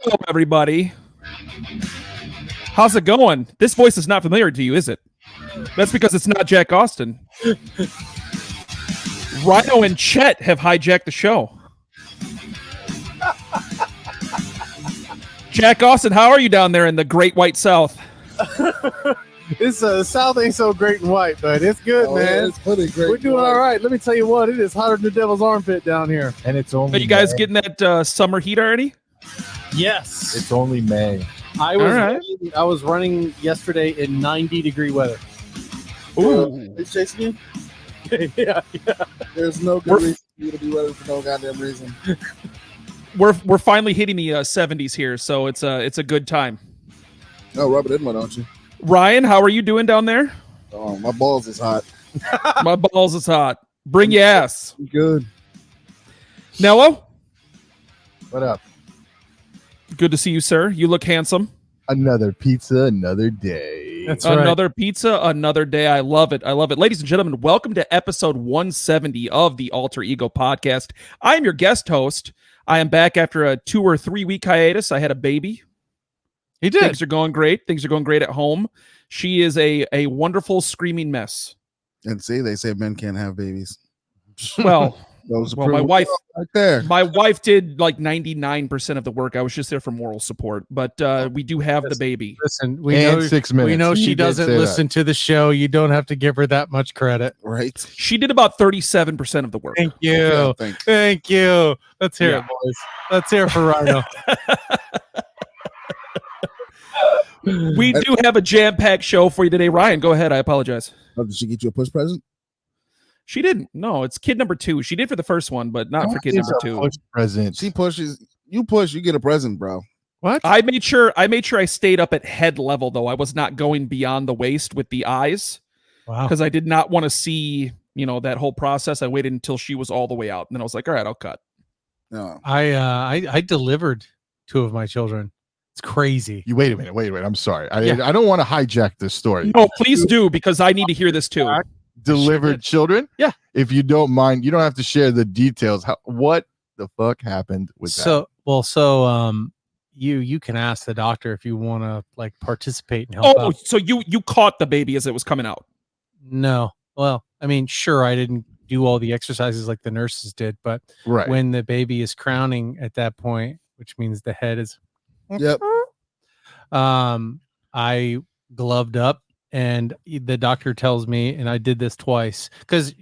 Hello, everybody. How's it going? This voice is not familiar to you, is it? That's because it's not Jack Austin. Rhino and Chet have hijacked the show. Jack Austin, how are you down there in the Great White South? This South ain't so great and white, but it's good, man. Yeah, it's pretty great. We're doing all right. Let me tell you what, it is hotter than the devil's armpit down here. And it's only Are you guys May. getting that summer heat already? Yes. It's only May. I was all right. I was running yesterday in 90-degree weather. Ooh. It's chasing you? yeah. There's no good reason for you to be running for no goddamn reason. We're finally hitting the 70s here, so it's a good time. No, rub it in, why don't you? Ryan, how are you doing down there? Oh, my balls is hot. My balls is hot. Bring your ass. You good? Nello, What up? good to see you, sir. You look handsome. Another pizza, another day. That's right. Another pizza, another day. I love it. I love it. Ladies and gentlemen, welcome to episode 170 of the Alter Ego podcast. I am your guest host. I am back after a 2 or 3 week hiatus. I had a baby. He did. Things are going great. Things are going great at home. She is a wonderful screaming mess. And see, they say men can't have babies. Well, Those well, my wife, right there. my wife did like 99% of the work. I was just there for moral support, but we do have the baby. Listen, we And know 6 minutes. we know You she did doesn't say that. listen to the show. You don't have to give her that much credit. Right? She did about 37% of the work. Thank you. Yeah, thank you. Thank you. Let's hear Yeah. it, boys. Let's hear it for Rhino. We do have a jam-packed show for you today. Ryan, go ahead. I apologize. Oh, did she get you a push present? She didn't. No, it's kid number 2. She did for the first one, but not for kid It's number a 2. push present. She pushes. You push, you get a present, bro. What? I made sure I stayed up at head level though. I was not going beyond the waist with the eyes Wow. because I did not want to see, that whole process. I waited until she was all the way out, and then I was like, all right, I'll cut. No. I delivered 2 of my children. It's crazy. You wait a minute. I'm sorry. I Yeah. I don't want to hijack this story. No, please do, because I need to hear this too. Delivered children? Yeah. If you don't mind, you don't have to share the details. What the fuck happened with that? You can ask the doctor if you want to like participate and help Oh, out. so you caught the baby as it was coming out. No. Well, I mean, sure, I didn't do all the exercises like the nurses did, but Right. when the baby is crowning at that point, which means the head is Yep. I gloved up and the doctor tells me, and I did this twice because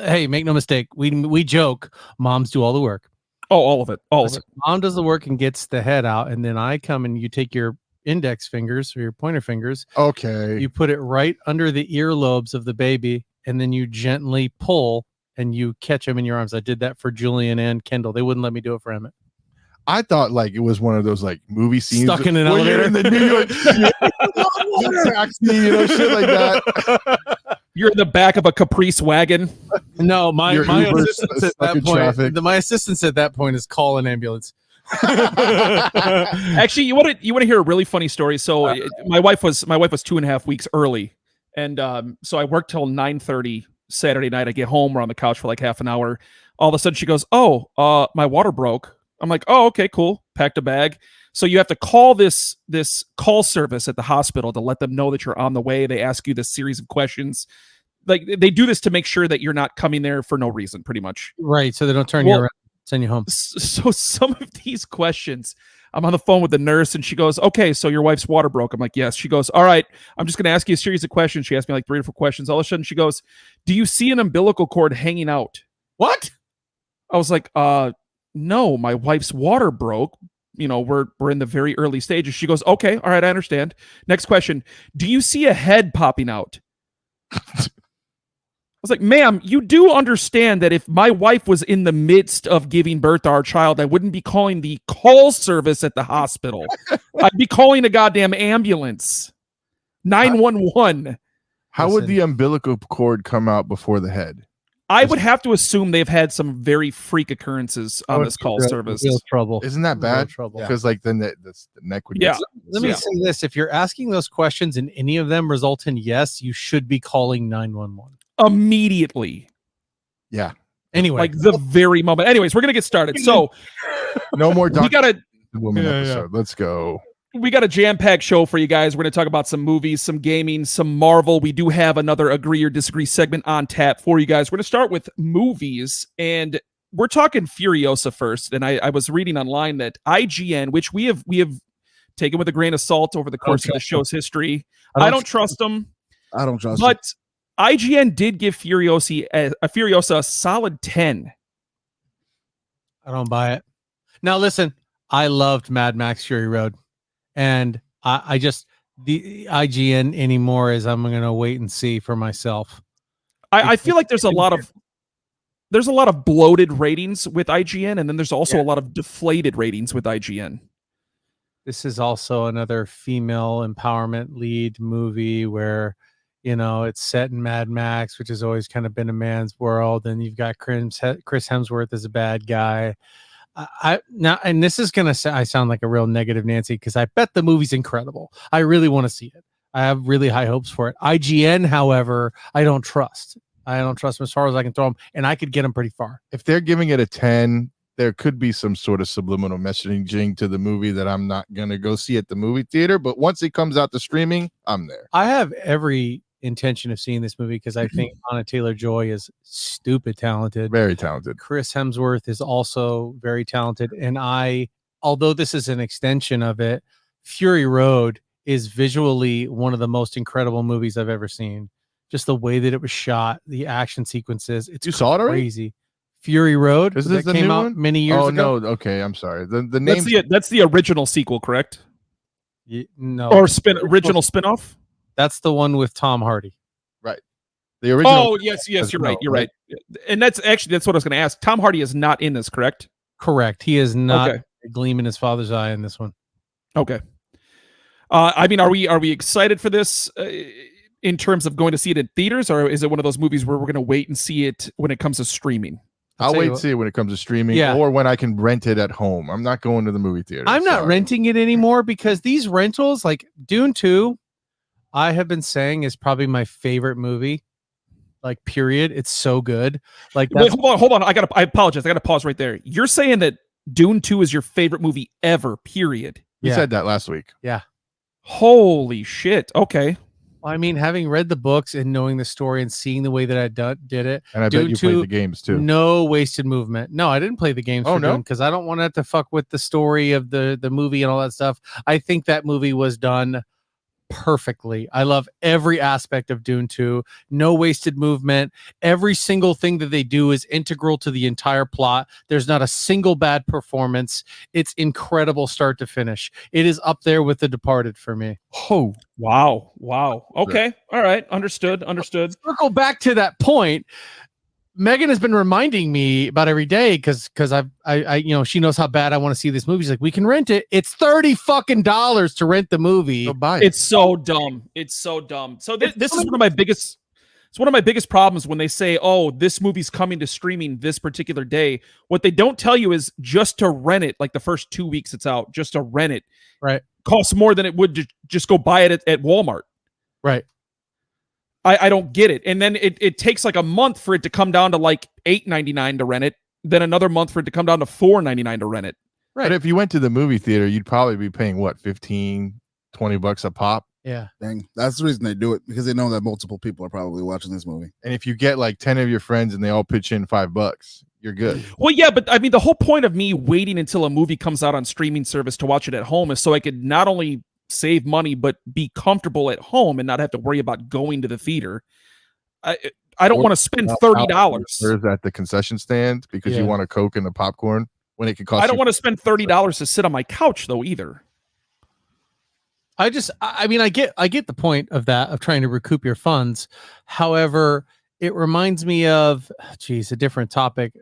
hey, make no mistake, we joke moms do all the work. Oh, all of it. All of it. Mom does the work and gets the head out, and then I come and you take your index fingers or your pointer fingers, Okay. you put it right under the earlobes of the baby, and then you gently pull and you catch him in your arms. I did that for Julian and Kendall. They wouldn't let me do it for Emmett. I thought like it was one of those like movie scenes Stuck in an where you're elevator. in the New York taxi, shit like that. You're in the back of a Caprice wagon. No, my Your Uber's assistance at stuck that in point. traffic. My assistance at that point is call an ambulance. Actually, you want to hear a really funny story? So my wife was 2.5 weeks early, and so I worked till 9:30 Saturday night. I get home, we're on the couch for like half an hour. All of a sudden, she goes, "Oh, my water broke." I'm like, "Oh, okay, cool." Packed a bag. So you have to call this call service at the hospital to let them know that you're on the way. They ask you this series of questions. Like they do this to make sure that you're not coming there for no reason, pretty much. Right, so they don't turn you Well, around, send you home. So some of these questions, I'm on the phone with the nurse and she goes, "Okay, so your wife's water broke." I'm like, "Yes." She goes, "All right, I'm just going to ask you a series of questions." She asked me like 3 or 4 questions. All of a sudden she goes, "Do you see an umbilical cord hanging out?" What? I was like, no, my wife's water broke. We're in the very early stages." She goes, "Okay, all right, I understand." Next question, "Do you see a head popping out?" I was like, "Ma'am, you do understand that if my wife was in the midst of giving birth to our child, I wouldn't be calling the call service at the hospital. I'd be calling a goddamn ambulance. 911. How would Listen. the umbilical cord come out before the head? I would have to assume they've had some very freak occurrences on this call Real- service. Real trouble. Isn't that Real bad? trouble. Because like then the neck would Yeah. get Let me Yeah. say this: if you're asking those questions and any of them result in yes, you should be calling 911 Immediately. yeah. anyway. Like the very moment. Anyways, we're going to get started. So No more we got to Woman Yeah, episode. Let's go. We got a jam-packed show for you guys. We're going to talk about some movies, some gaming, some Marvel. We do have another agree or disagree segment on tap for you guys. We're going to start with movies, and we're talking Furiosa first. And I was reading online that IGN, which we have taken with a grain of salt over the course of the show's history. I don't trust them. I don't trust him. But IGN did give Furiosa a solid 10. I don't buy it. Now listen, I loved Mad Max Fury Road, and I just the IGN anymore is I'm gonna wait and see for myself. I feel like there's a lot of bloated ratings with IGN, and then there's also a lot of deflated ratings with IGN. This is also another female empowerment lead movie where, you know, it's set in Mad Max, which has always kind of been a man's world, and you've got Chris Hemsworth as a bad guy. And this is gonna I sound like a real negative Nancy because I bet the movie's incredible. I really want to see it. I have really high hopes for it. IGN, however, I don't trust. I don't trust them as far as I can throw them, and I could get them pretty far. If they're giving it a 10, there could be some sort of subliminal messaging to the movie that I'm not gonna go see at the movie theater. But once it comes out to streaming, I'm there. I have every intention of seeing this movie because I think Anna Taylor-Joy is stupid talented. Very talented. Chris Hemsworth is also very talented, and although this is an extension of it, Fury Road is visually one of the most incredible movies I've ever seen. Just the way that it was shot, the action sequences. You saw it already? Crazy. Fury Road. Is this the came new out one? many years ago? No, okay, I'm sorry. The name That's the original sequel, correct? No. Or original spinoff? That's the one with Tom Hardy. the original. Oh, yes, you're right. You're right. And that's what I was going to ask. Tom Hardy is not in this, correct? Correct. He is not Okay. a gleam in his father's eye in this one. Okay. I mean, are we excited for this in terms of going to see it in theaters, or is it one of those movies where we're going to wait and see it when it comes to streaming? I'll wait and see it when it comes to streaming, or when I can rent it at home. I'm not going to the movie theater. I'm not renting it anymore because these rentals, like Dune 2, I have been saying is probably my favorite movie. Like, period. It's so good. Like, wait, hold on. I apologize. I got to pause right there. You're saying that Dune 2 is your favorite movie ever, period. You said that last week. Yeah. Holy shit. Okay. I mean, having read the books and knowing the story and seeing the way that I did it, and I bet you played the games too. No wasted movement. No, I didn't play the games. No, because I don't want that to fuck with the story of the movie and all that stuff. I think that movie was done perfectly. I love every aspect of Dune 2. No wasted movement. Every single thing that they do is integral to the entire plot. There's not a single bad performance. It's incredible start to finish. It is up there with The Departed for me. Oh, wow. Okay. All right. Understood. Circle back to that point. Megan has been reminding me about every day because I she knows how bad I want to see this movie. She's like, we can rent it. It's $30 fucking to rent the movie. So buy it. It's so dumb. So this is one of my biggest. It's one of my biggest problems when they say, "Oh, this movie's coming to streaming this particular day." What they don't tell you is just to rent it, like the first 2 weeks it's out, just to rent it, right, costs more than it would to just go buy it at Walmart. Right. I don't get it. And then it takes like a month for it to come down to like $8.99 to rent it. Then another month for it to come down to $4.99 to rent it. Right. But if you went to the movie theater, you'd probably be paying what, $15, $20 a pop. Yeah. Dang. That's the reason they do it, because they know that multiple people are probably watching this movie. And if you get like 10 of your friends and they all pitch in $5, you're good. Well, yeah, but I mean, the whole point of me waiting until a movie comes out on streaming service to watch it at home is so I could not only save money, but be comfortable at home and not have to worry about going to the theater. I don't want to spend $30. Where's at the concession stand because you want a Coke and a popcorn when it could cost. I don't want to spend $30 to sit on my couch though either. I mean, I get the point of that, of trying to recoup your funds. However, it reminds me of, a different topic,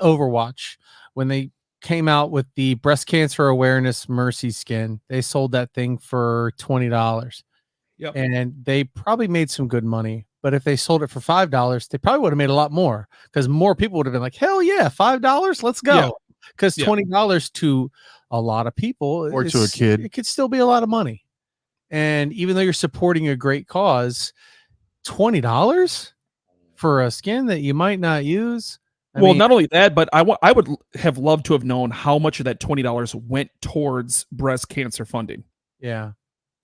Overwatch. When they came out with the breast cancer awareness Mercy skin, they sold that thing for $20. Yep. And they probably made some good money. But if they sold it for $5, they probably would have made a lot more, because more people would have been like, hell yeah, $5, let's go. Because $20 to a lot of people, or to a kid, it could still be a lot of money. And even though you're supporting a great cause, $20 for a skin that you might not use, Well, not only that, but I would have loved to have known how much of that $20 went towards breast cancer funding, yeah.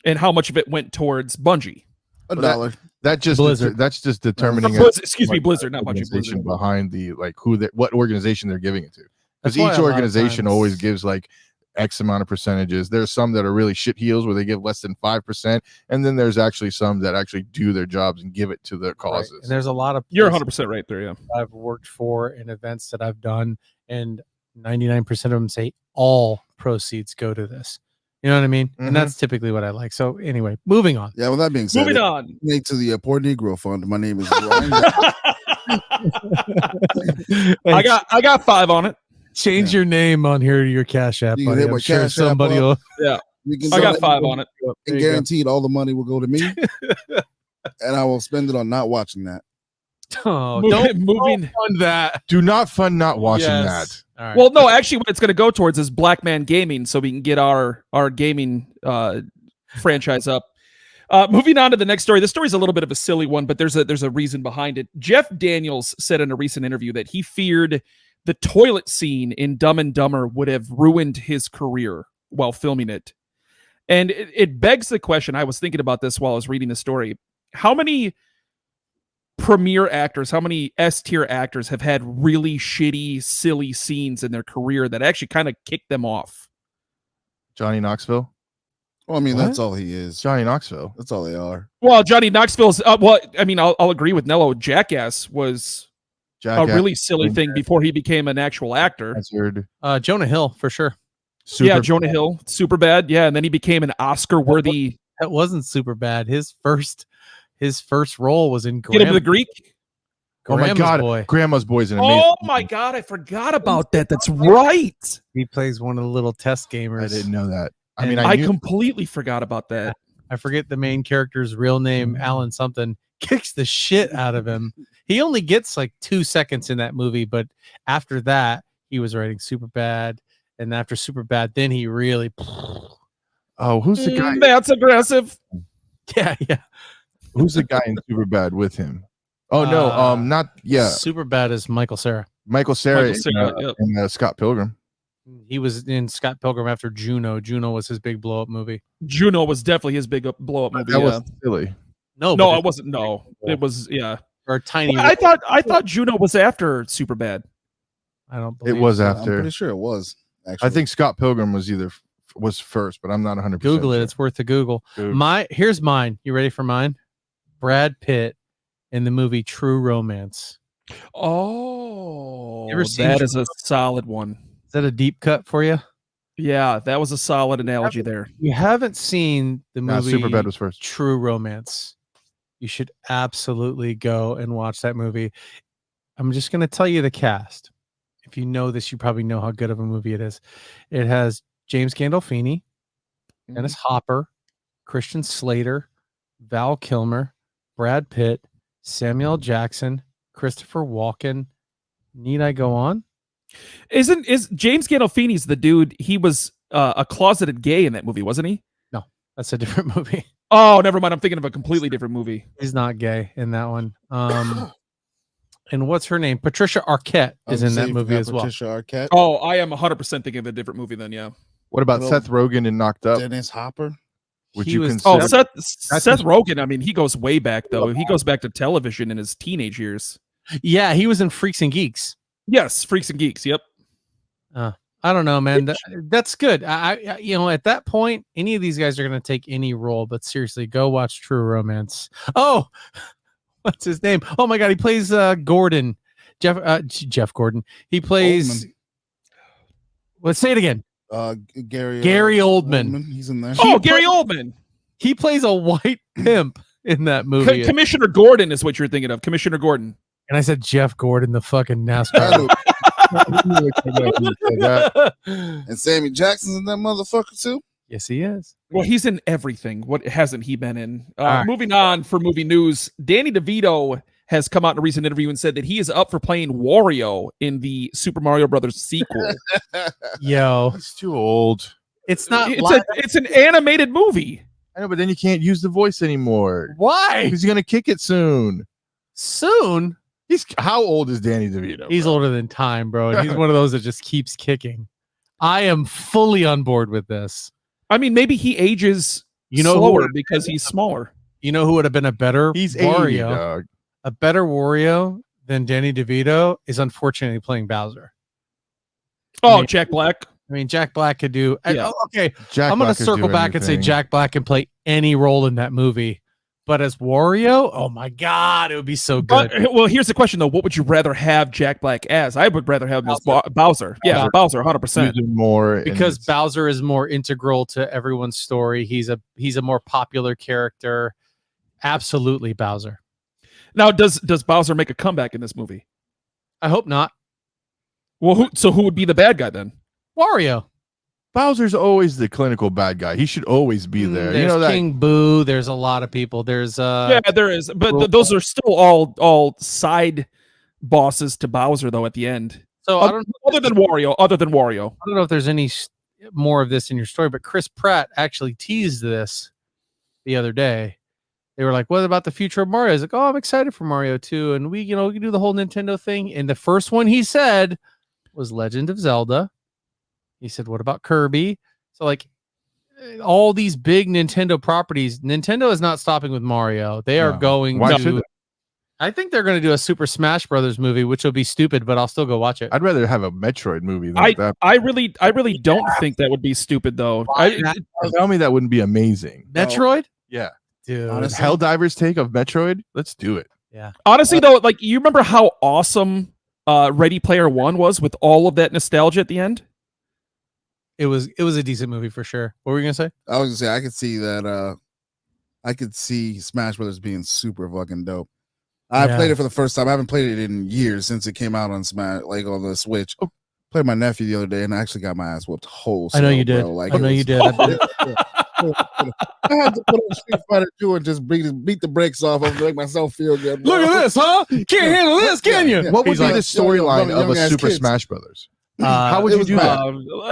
and how much of it went towards Bungie. $1. That just Blizzard. that's just determining Excuse me, like, Blizzard, not Bungie. organization Blizzard. behind the like what organization they're giving it to. That's Because why each a lot of organization times- always gives like X amount of percentages. There's some that are really shit heels where they give less than 5%, and then there's actually some that actually do their jobs and give it to the Right. causes. And there's a lot of You're places 100% right there. Yeah. I've worked for and events that I've done, and 99% of them say all proceeds go to this. You know what I mean? Mhm. And that's typically what I like. So anyway, moving on. Yeah, with that being said, Moving on. donate to the Poor Negro Fund. My name is Ryan. I got 5 on it. Change your name on here to your Cash App. You can buddy. hit I'm my sure Cash App somebody up. will. You can I got donate, 5 on it. There and you go. guaranteed all the money will go to me, and I will spend it on not watching that. Oh, Moving. don't fund that. Do not fund not watching Yes. All right. Well, no, actually, what it's going to go towards is Black Man Gaming, so we can get our gaming franchise up. Moving on to the next story. This story is a little bit of a silly one, but there's a reason behind it. Jeff Daniels said in a recent interview that he feared the toilet scene in Dumb and Dumber would have ruined his career while filming it. And it begs the question, I was thinking about this while I was reading the story. How many premier actors, how many S-tier actors have had really shitty, silly scenes in their career that actually kind of kicked them off? that. Johnny Knoxville. Well, I mean, What? that's all he is. Johnny Knoxville. That's all they are. Well, Johnny Knoxville's, well, I mean, I'll agree with Nello. Jackass was Jackass. a really silly thing before he became an actual actor. Answered. Jonah Hill for sure. Yeah, Jonah Hill, super bad. Yeah, and then he became an Oscar-worthy. That wasn't super bad. His first role was in Get him to the Greek. Oh my Grandma's God. Boy. Grandma's Boy's an amazing. Oh my God, I forgot about that. That's right. He plays one of the little test gamers. I didn't know that. I And mean, I I knew. completely forgot about that. I forget the main character's real name, Alan something, kicks the shit out of him. He only gets like 2 seconds in that movie, but after that, he was writing Superbad. And after Superbad, then he really, Oh, who's the guy? That's aggressive. yeah. Who's the guy in Superbad with him? Oh no, not yeah. Superbad is Michael Cera. Michael Cera Michael Cera, yep. and Scott Pilgrim. He was in Scott Pilgrim after Juno. Juno was his big blow up movie. Juno was definitely his big blow up movie. That Yeah. was silly. No, No, but it wasn't. No, it was. Yeah, or a tiny. I thought Juno was after Superbad. I don't It believe was so. I'm after. pretty sure it was. Actually, I think Scott Pilgrim was first, but I'm not 100%. Google it. sure. It's worth the Google. Dude. Here's mine. You ready for mine? Brad Pitt in the movie True Romance. Oh, Ever seen that True is a solid one. Is that a deep cut for you? Yeah, that was a solid analogy there. You haven't seen the Nah, movie Superbad was first. True Romance. You should absolutely go and watch that movie. I'm just going to tell you the cast. If you know this, you probably know how good of a movie it is. It has James Gandolfini, Dennis Hopper, Christian Slater, Val Kilmer, Brad Pitt, Samuel L. Jackson, Christopher Walken. Need I go on? Is James Gandolfini's the dude? He was a closeted gay in that movie, wasn't he? That's a different movie. Oh, never mind. I'm thinking of a completely different movie. He's not gay in that one. And what's her name? Patricia Arquette is in that movie as well. Patricia Arquette, Oh, I am 100% thinking of a different movie then. Yeah. What about Well, Seth Rogen in Knocked Up? Dennis Hopper. Would He you was- consider? Oh, That's Seth Rogen. I mean, he goes way back though. He goes back to television in his teenage years. Yeah, he was in Freaks and Geeks. Yes, Freaks and Geeks. Yep. I don't know, man. That's good. I at that point, any of these guys are going to take any role. But seriously, go watch True Romance. Oh, what's his name? Oh my God, he plays Gordon. Jeff Gordon. He plays. Oldman. Let's say it again. Gary Oldman. He's in there. Oh, Gary Oldman. He plays a white pimp in that movie. Commissioner Gordon is what you're thinking of. Commissioner Gordon. And I said Jeff Gordon, the fucking I NASCAR. know. And Sammy Jackson's in that motherfucker too. Yes, he is. Well, he's in everything. What hasn't he been in? All right. Moving on for movie news, Danny DeVito has come out in a recent interview and said that he is up for playing Wario in the Super Mario Brothers sequel. Yo, It's too old. it's not. It's an animated movie. I know, but then you can't use the voice anymore. Why? He's gonna kick it soon. Soon? He's how old is Danny DeVito? He's bro? older than time, bro. And he's one of those that just keeps kicking. I am fully on board with this. I mean, maybe he ages You know slower who, because he's smaller. you know who would have been a better He's 80, Wario? dog. A better Wario than Danny DeVito is unfortunately playing Bowser. Oh, mean- Jack Black. I mean, Jack Black could do. Yeah. Okay, Jack I'm going Black to could circle do back and say anything. Jack Black can play any role in that movie. But as Wario, oh my God, it would be so good. Well, here's the question though: what would you rather have Jack Black as? I would rather have him as Bowser. Yeah, Bowser, 100%. Use him more and Because it's- Bowser is more integral to everyone's story. He's a more popular character. Absolutely, Bowser. Now, does Bowser make a comeback in this movie? I hope not. Well, who would be the bad guy then? Wario. Bowser's always the clinical bad guy. He should always be there. There's You know that. King Boo. There's a lot of people. There's Yeah, there is, but well- those are still all side bosses to Bowser though. At the end, so I don't other than Wario. I don't know if there's any more of this in your story, but Chris Pratt actually teased this the other day. They were like, "What about the future of Mario?" I was like, "Oh, I'm excited for Mario too." And we can do the whole Nintendo thing. And the first one he said was Legend of Zelda. He said, "What about Kirby?" So like all these big Nintendo properties, Nintendo is not stopping with Mario. They are No. going Why to. should they? I think they're going to do a Super Smash Brothers movie, which will be stupid, but I'll still go watch it. I'd rather have a Metroid movie than that. I really don't think that would be stupid though. Tell me that wouldn't be amazing. Metroid, Yeah. dude. Honestly, Helldivers take of Metroid. Let's do it. Honestly though, like you remember how awesome Ready Player One was with all of that nostalgia at the end. It was a decent movie for sure. What were you gonna say? I was gonna say I could see that. I could see Smash Brothers being super fucking dope. I Yeah. played it for the first time. I haven't played it in years since it came out on Smash, like on the Switch. Played my nephew the other day, and I actually got my ass whooped wholesale. I know you did. Bro. Like, I know it you was- did. I did. I had to put on Street Fighter 2 and just beat the brakes off of to make myself feel good. bro. huh? Can't handle this, can you? Yeah. What would He's be like, the storyline young of a ass Super kids. Smash Brothers? How would it you was do bad.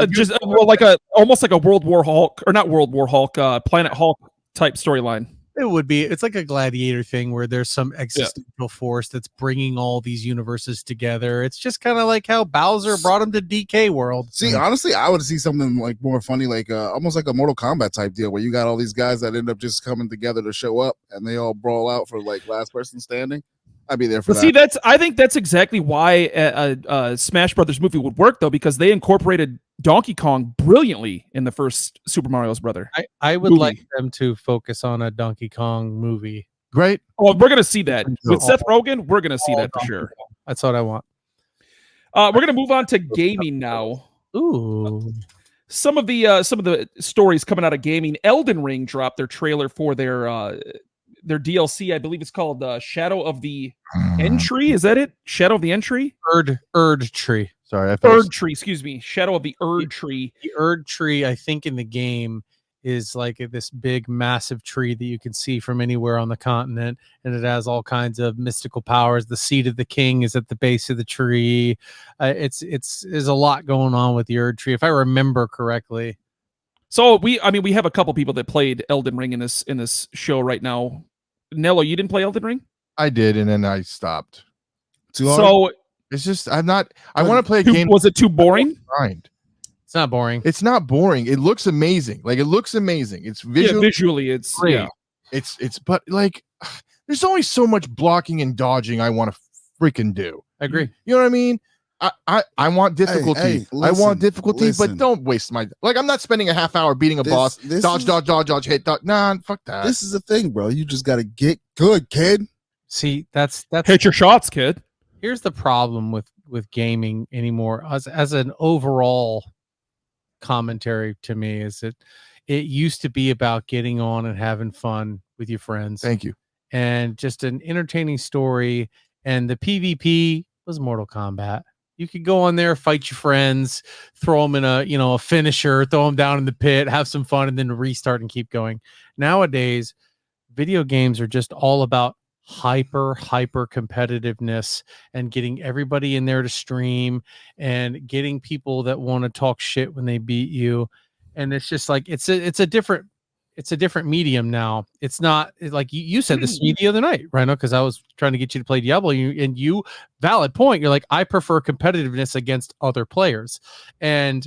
that? Just like almost like a World War Hulk or not World War Hulk, Planet Hulk type storyline. It would be. It's like a gladiator thing where there's some existential force that's bringing all these universes together. It's just kind of like how Bowser brought him to DK World. See, honestly, I would see something like more funny, like almost like a Mortal Kombat type deal, where you got all these guys that end up just coming together to show up, and they all brawl out for like last person standing. I'd be there for But that. see, I think that's exactly why a Smash Brothers movie would work though, because they incorporated Donkey Kong brilliantly in the first Super Mario's brother. I would Movie. like them to focus on a Donkey Kong movie. Great. Oh, we're gonna see that with Oh. Seth Rogen. We're gonna see that for Donkey sure. Kong. That's what I want. We're gonna move on to gaming now. Ooh. Some of the stories coming out of gaming. Elden Ring dropped their trailer for their DLC. I believe it's called Shadow of the Entry. Is that it? Shadow of the Entry? Erd tree. Sorry, I fell Erd Tree, excuse me. Shadow of the Erd Tree. The Erd tree, I think, in the game is like this big, massive tree that you can see from anywhere on the continent, and it has all kinds of mystical powers. The seat of the king is at the base of the tree. It's there's a lot going on with the Erd tree, if I remember correctly. So we have a couple people that played Elden Ring in this show right now. Nello, you didn't play Elden Ring? I did, and then I stopped. Too hard? So It's just I'm not. I want to play a game. was it too boring? Grind. It's not boring. It's not boring. It looks amazing. Like it looks amazing. It's Yeah, visual. visually it's Great. yeah. It's but like there's only so much blocking and dodging I want to freaking do. I agree. You know what I mean? I want difficulty. hey, I want listen, difficulty, listen. but don't waste my like. I'm not spending a half hour beating a boss. This Dodge, is- dodge, hit, dodge. Nah, fuck that. This is the thing, bro. You just got to get good, kid. See, that's Hit your shots, kid. here's the problem with gaming anymore as an overall commentary to me is that it used to be about getting on and having fun with your friends Thank you. and just an entertaining story, and the PvP was Mortal Kombat. You could go on there, fight your friends, throw them in a finisher, throw them down in the pit, have some fun, and then restart and keep going. Nowadays, video games are just all about hyper competitiveness and getting everybody in there to stream and getting people that want to talk shit when they beat you. And it's just like it's a different it's a different medium now. It's not like you said this to me the other night, Rhino, because I was trying to get you to play Diablo, and you valid point. You're like, I prefer competitiveness against other players, and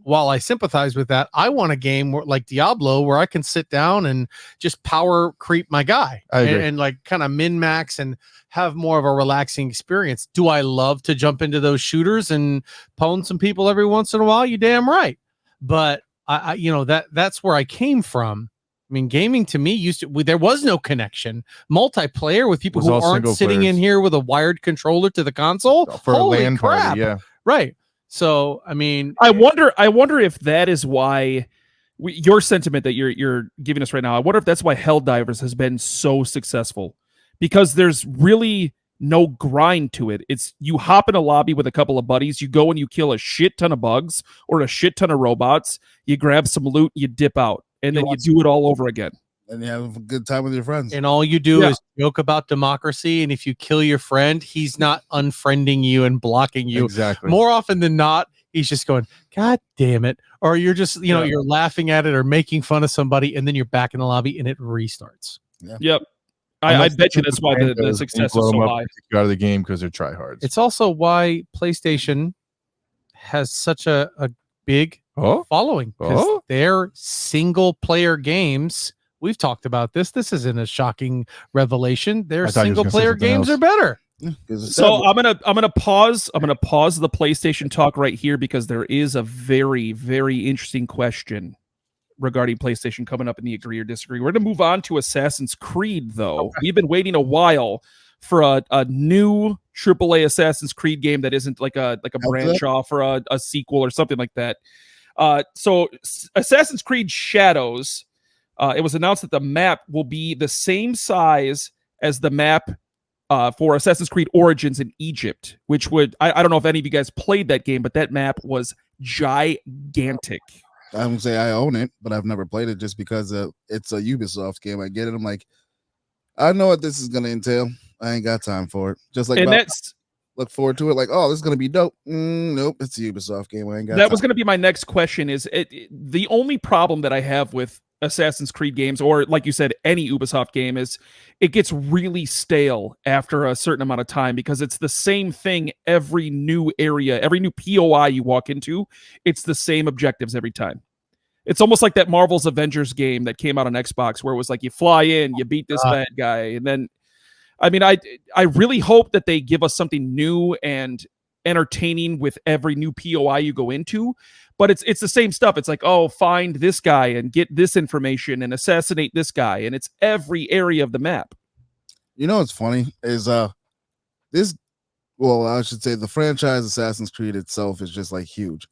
while I sympathize with that, I want a game like Diablo where I can sit down and just power creep my guy and like kind of min max and have more of a relaxing experience. Do I love to jump into those shooters and pwn some people every once in a while? You damn right. But I that's where I came from. I mean, gaming to me there was no connection. Multiplayer with people who aren't sitting in here with a wired controller to the console for a LAN party. Yeah, right. So, I mean, I wonder if that is why your sentiment that you're giving us right now. I wonder if that's why Helldivers has been so successful, because there's really no grind to it. It's you hop in a lobby with a couple of buddies, you go and you kill a shit ton of bugs or a shit ton of robots, you grab some loot, you dip out, and then you do it all over again. And you have a good time with your friends. And all you do is joke about democracy. And if you kill your friend, he's not unfriending you and blocking you. Exactly. More often than not, he's just going, God damn it. Or you're just, you're laughing at it or making fun of somebody, and then you're back in the lobby and it restarts. Yeah. Yep. I bet you that's why the success is so high. Out of the game because they're tryhards. It's also why PlayStation has such a big following, because their single player games. We've talked about this. This isn't a shocking revelation. Their single player games are better. So I'm gonna pause. I'm gonna pause the PlayStation talk right here, because there is a very, very interesting question regarding PlayStation coming up in the agree or disagree. We're gonna move on to Assassin's Creed, though. Okay. We've been waiting a while for a new AAA Assassin's Creed game that isn't like a branch off or a sequel or something like that. So Assassin's Creed Shadows. It was announced that the map will be the same size as the map for Assassin's Creed Origins in Egypt, which would, I don't know if any of you guys played that game, but that map was gigantic. I would say I own it, but I've never played it just because it's a Ubisoft game. I get it. I'm like, I know what this is going to entail. I ain't got time for it. Just like, look forward to it. Like, oh, this is going to be dope. Nope, it's a Ubisoft game. I ain't got that time. Was going to be my next question. Is the only problem that I have with Assassin's Creed games, or like you said, any Ubisoft game, is it gets really stale after a certain amount of time, because it's the same thing every new area, every new POI you walk into, it's the same objectives every time. It's almost like that Marvel's Avengers game that came out on Xbox, where it was like you fly in, you beat this bad guy, and then, I mean, I really hope that they give us something new and entertaining with every new POI you go into, but it's the same stuff. It's like, oh, find this guy and get this information and assassinate this guy, and it's every area of the map. You know what's funny is I should say the franchise Assassin's Creed itself is just like huge.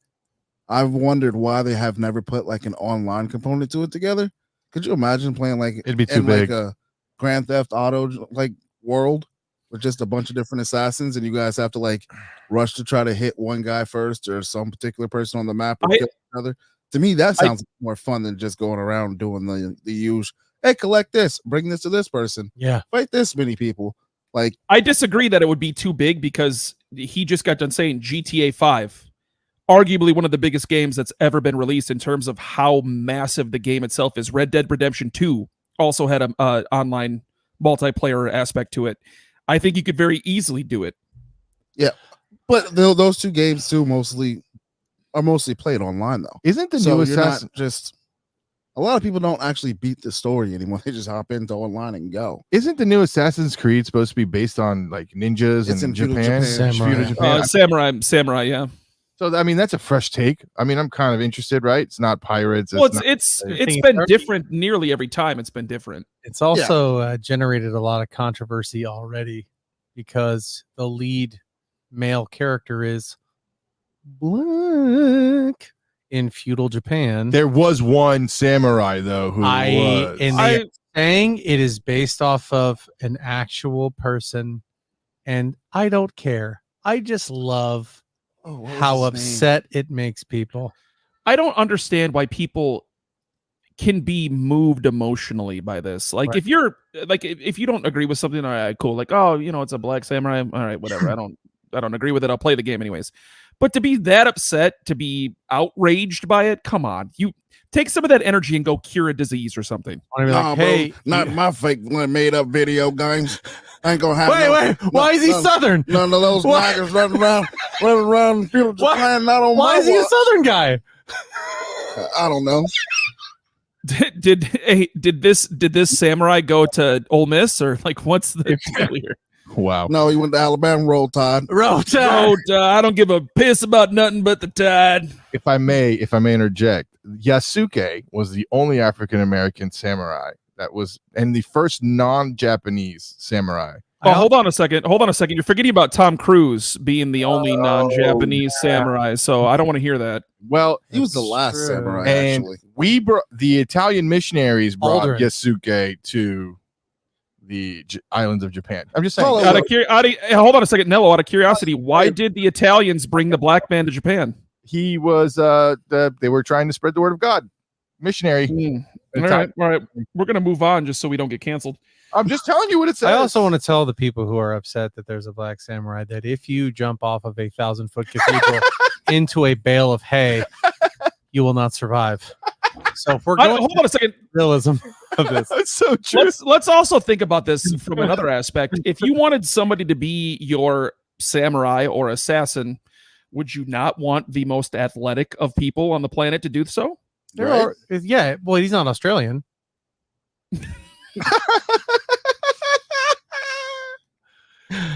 I've wondered why they have never put like an online component to it together. Could you imagine playing like it'd be too big, like a Grand Theft Auto like world with just a bunch of different assassins, and you guys have to like rush to try to hit one guy first or some particular person on the map or kill another? To me, that sounds more fun than just going around doing the usual. Hey, collect this, bring this to this person. Yeah, fight this many people. Like, I disagree that it would be too big, because he just got done saying GTA 5, arguably one of the biggest games that's ever been released in terms of how massive the game itself is. Red Dead Redemption 2 also had an online multiplayer aspect to it. I think you could very easily do it. Yeah, but those two games too mostly played online though. Isn't the new Assassin just a lot of people don't actually beat the story anymore? They just hop into online and go. Isn't the new Assassin's Creed supposed to be based on like ninjas in Japan? Samurai, yeah. So I mean, that's a fresh take. I mean, I'm kind of interested, right? It's not pirates. It's been different nearly every time. It's been different. It's also generated a lot of controversy already, because the lead male character is black in feudal Japan. There was one samurai though who was saying it is based off of an actual person, and I don't care. I just love how upset it makes people. I don't understand why people can be moved emotionally by this. Like, if you're like, if you don't agree with something, all right, cool. Like, oh, it's a black samurai. All right, whatever. I don't agree with it. I'll play the game anyways. But to be that upset, to be outraged by it, come on. take some of that energy and go cure a disease or something. I mean, Nah, like, hey, bro, not my fake made up video games. I ain't gonna have wait, why is he Southern? None of those What? niggers running around, people just Why- playing not on Why my is he a watch. Southern guy? I don't know. Did this samurai go to Ole Miss, or like what's the deal here? Wow. No, he went to Alabama. Roll Tide. Rota. I don't give a piss about nothing but the Tide. If I may interject, Yasuke was the only African American samurai that was, and the first non-Japanese samurai. Oh, hold on a second. You're forgetting about Tom Cruise being the only non-Japanese samurai. So I don't want to hear that. Well, He was the That's last true. samurai, and actually. we brought the Italian missionaries brought Aldrin. Yasuke to the islands of Japan. I'm just saying. Oh, Hold on a second, Nello. Out of curiosity, why did the Italians bring the black man to Japan? He was they were trying to spread the word of God. Missionary. All right. We're gonna move on just so we don't get canceled. I'm just telling you what it says. I also want to tell the people who are upset that there's a black samurai that if you jump off of a 1,000-foot cathedral into a bale of hay, you will not survive. So if we're going Hold on a second. realism of this, That's so true. Let's also think about this from another aspect. If you wanted somebody to be your samurai or assassin, would you not want the most athletic of people on the planet to do so? there Right? are, yeah. Well, he's not Australian.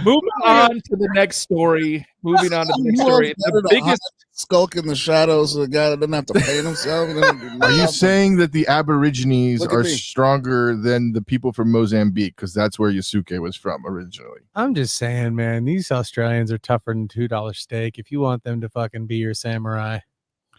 Moving on to the next story. The biggest. Skulk in the shadows so the guy that doesn't have to paint himself. Are you saying that the Aborigines Look at are me. stronger than the people from Mozambique? Because that's where Yasuke was from originally. I'm just saying, man, these Australians are tougher than $2 steak. If you want them to fucking be your samurai,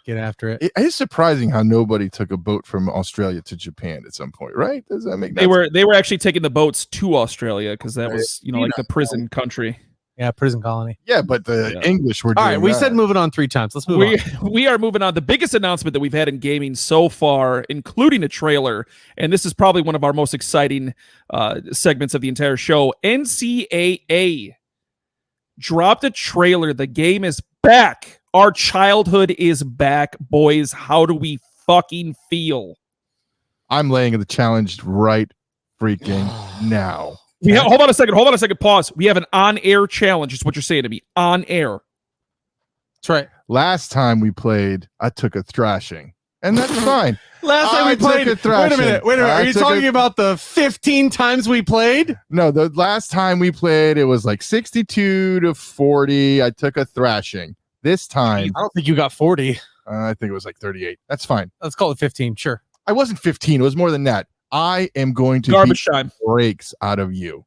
get after it. It is surprising how nobody took a boat from Australia to Japan at some point, right? Does that make They were actually taking the boats to Australia because that was like the prison country. Yeah, prison colony. Yeah, but the Yeah. English were All doing right, we that. said moving on 3 times. Let's move on. We are moving on. The biggest announcement that we've had in gaming so far, including a trailer, and this is probably one of our most exciting segments of the entire show. NCAA dropped a trailer. The game is back. Our childhood is back, boys. How do we fucking feel? I'm laying the challenge right freaking now. Hold on a second. Pause. We have an on-air challenge. Is what you're saying to me. On air. That's right. Last time we played, I took a thrashing, and that's fine. Last time I we played. took a thrashing. Wait a minute. I Are you took talking a- about the 15 times we played? No, the last time we played, it was like 62 to 40. I took a thrashing. This time, I don't think you got 40. I think it was like 38. That's fine. Let's call it 15. Sure. I wasn't 15. It was more than that. I am going to Garbage beat time. breaks out of you.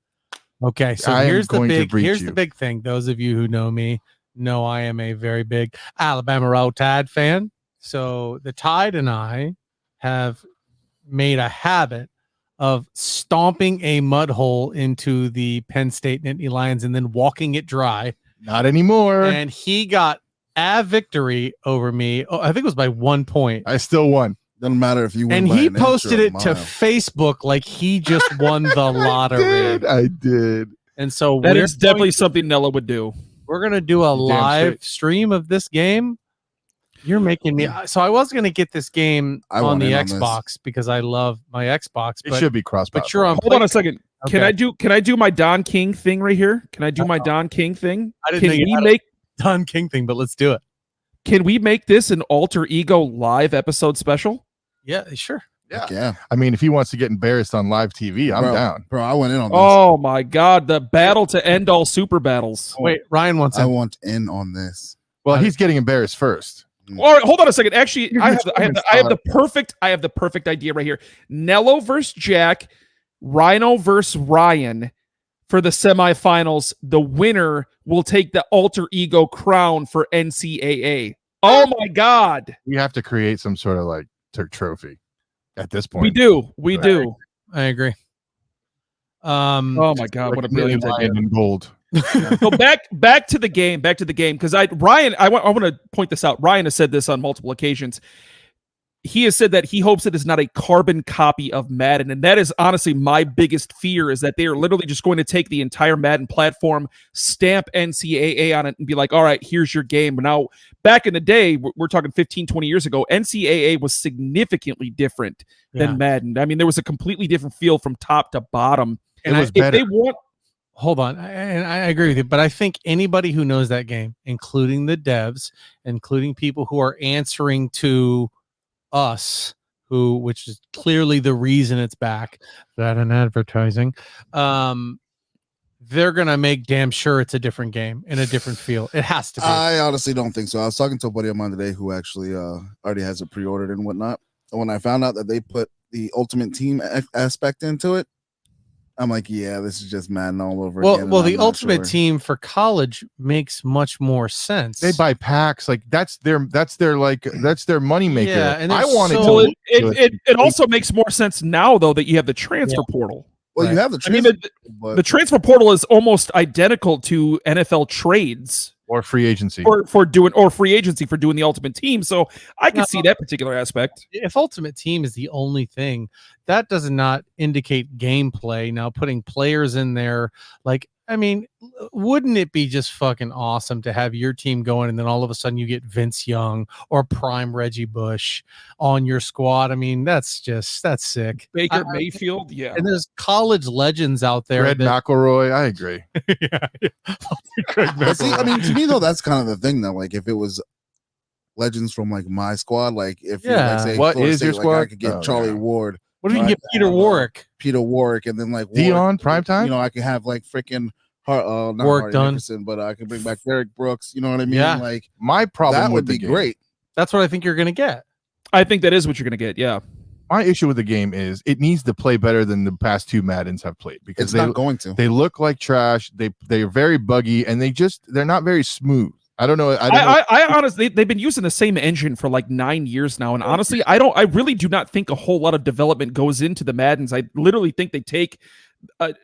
Okay. So I am here's the going to big. breach Here's you. the big thing. Those of you who know me know I am a very big Alabama Roll Tide fan. So the Tide and I have made a habit of stomping a mud hole into the Penn State Nittany Lions and then walking it dry. Not anymore. And he got a victory over me. Oh, I think it was by 1 point. I still won. Doesn't matter if you win. And by he an inch or posted a it to mile. Facebook like he just won the lottery. I did. And so That we're is definitely something Nella would do. we're gonna do a Damn live straight. stream of this game. You're making me so I was gonna get this game I on want the in on this. Xbox because I love my Xbox, It but should be cross. but you're on Hold on a second. Can Okay. I do my Don King thing right here? Can I do my Don King thing? I didn't Can know you we had a make Don King thing, but let's do it. Can we make this an alter ego live episode special? Yeah, sure. Yeah. Yeah, I mean, if he wants to get embarrassed on live TV, I'm Bro. down. bro. I went in on this. Oh my god, the battle to end all super battles. Wait, Ryan wants I it. want in on this. Well, he's getting embarrassed first. All right, hold on a second. Actually, You're I have the perfect idea right here. Nello versus Jack, Rhino versus Ryan for the semifinals. The winner will take the alter ego crown for NCAA. Oh my god. We have to create some sort of like trophy at this point. We do. We Right. do. I agree. Oh my god, what a Like Million brilliant idea. Lion in gold. So back to the game, because I want to point this out. Ryan has said this on multiple occasions. he has said that he hopes it is not a carbon copy of Madden. And that is honestly my biggest fear, is that they are literally just going to take the entire Madden platform, stamp NCAA on it, and be like, all right, here's your game. But now, back in the day, we're talking 15, 20 years ago, NCAA was significantly different than Madden. I mean, there was a completely different feel from top to bottom. And if they want... Hold on, and I agree with you, but I think anybody who knows that game, including the devs, including people who are answering to us, which is clearly the reason it's back, that and advertising, they're gonna make damn sure it's a different game in a different feel. It has to be. I honestly don't think so. I was talking to a buddy of mine today who actually already has it pre-ordered and whatnot. And when I found out that they put the Ultimate Team aspect into it, I'm like, yeah, this is just Madden all over again. Well, the Ultimate Team for college makes much more sense. They buy packs, like that's their money maker. Yeah, and I wanted So to. it also makes more sense now, though, that you have the transfer portal. Well, you have the I mean, transfer, the transfer portal is almost identical to NFL trades or free agency for doing, or free agency for doing the Ultimate Team. So I can see that particular aspect. If Ultimate Team is the only thing, that does not indicate gameplay. Now, putting players in there, like, I mean, wouldn't it be just fucking awesome to have your team going and then all of a sudden you get Vince Young or prime Reggie Bush on your squad? I mean, that's sick. Baker Mayfield, yeah. And there's college legends out there. Fred McElroy, I agree. But see, I mean, to me though, that's kind of the thing though. Like, if it was legends from like my squad, like if you like, say what Florida is your State, squad? Like, I could get Charlie Ward. What if you can get Peter Warwick? Peter Warwick, and then like Dion primetime. You know, I can have like freaking not Warwick Hardy done, Nickerson, but I can bring back Derek Brooks. You know what I mean? Yeah. Like, my problem that with would the be game, great. That's what I think you're gonna get. I think that is what you're going to get. Yeah. My issue with the game is it needs to play better than the past two Maddens have played, because It's not going to. They look like trash. They're very buggy, and they're not very smooth. I don't know. I honestly, they've been using the same engine for like 9 years now, and honestly, I really do not think a whole lot of development goes into the Maddens. I literally think they take a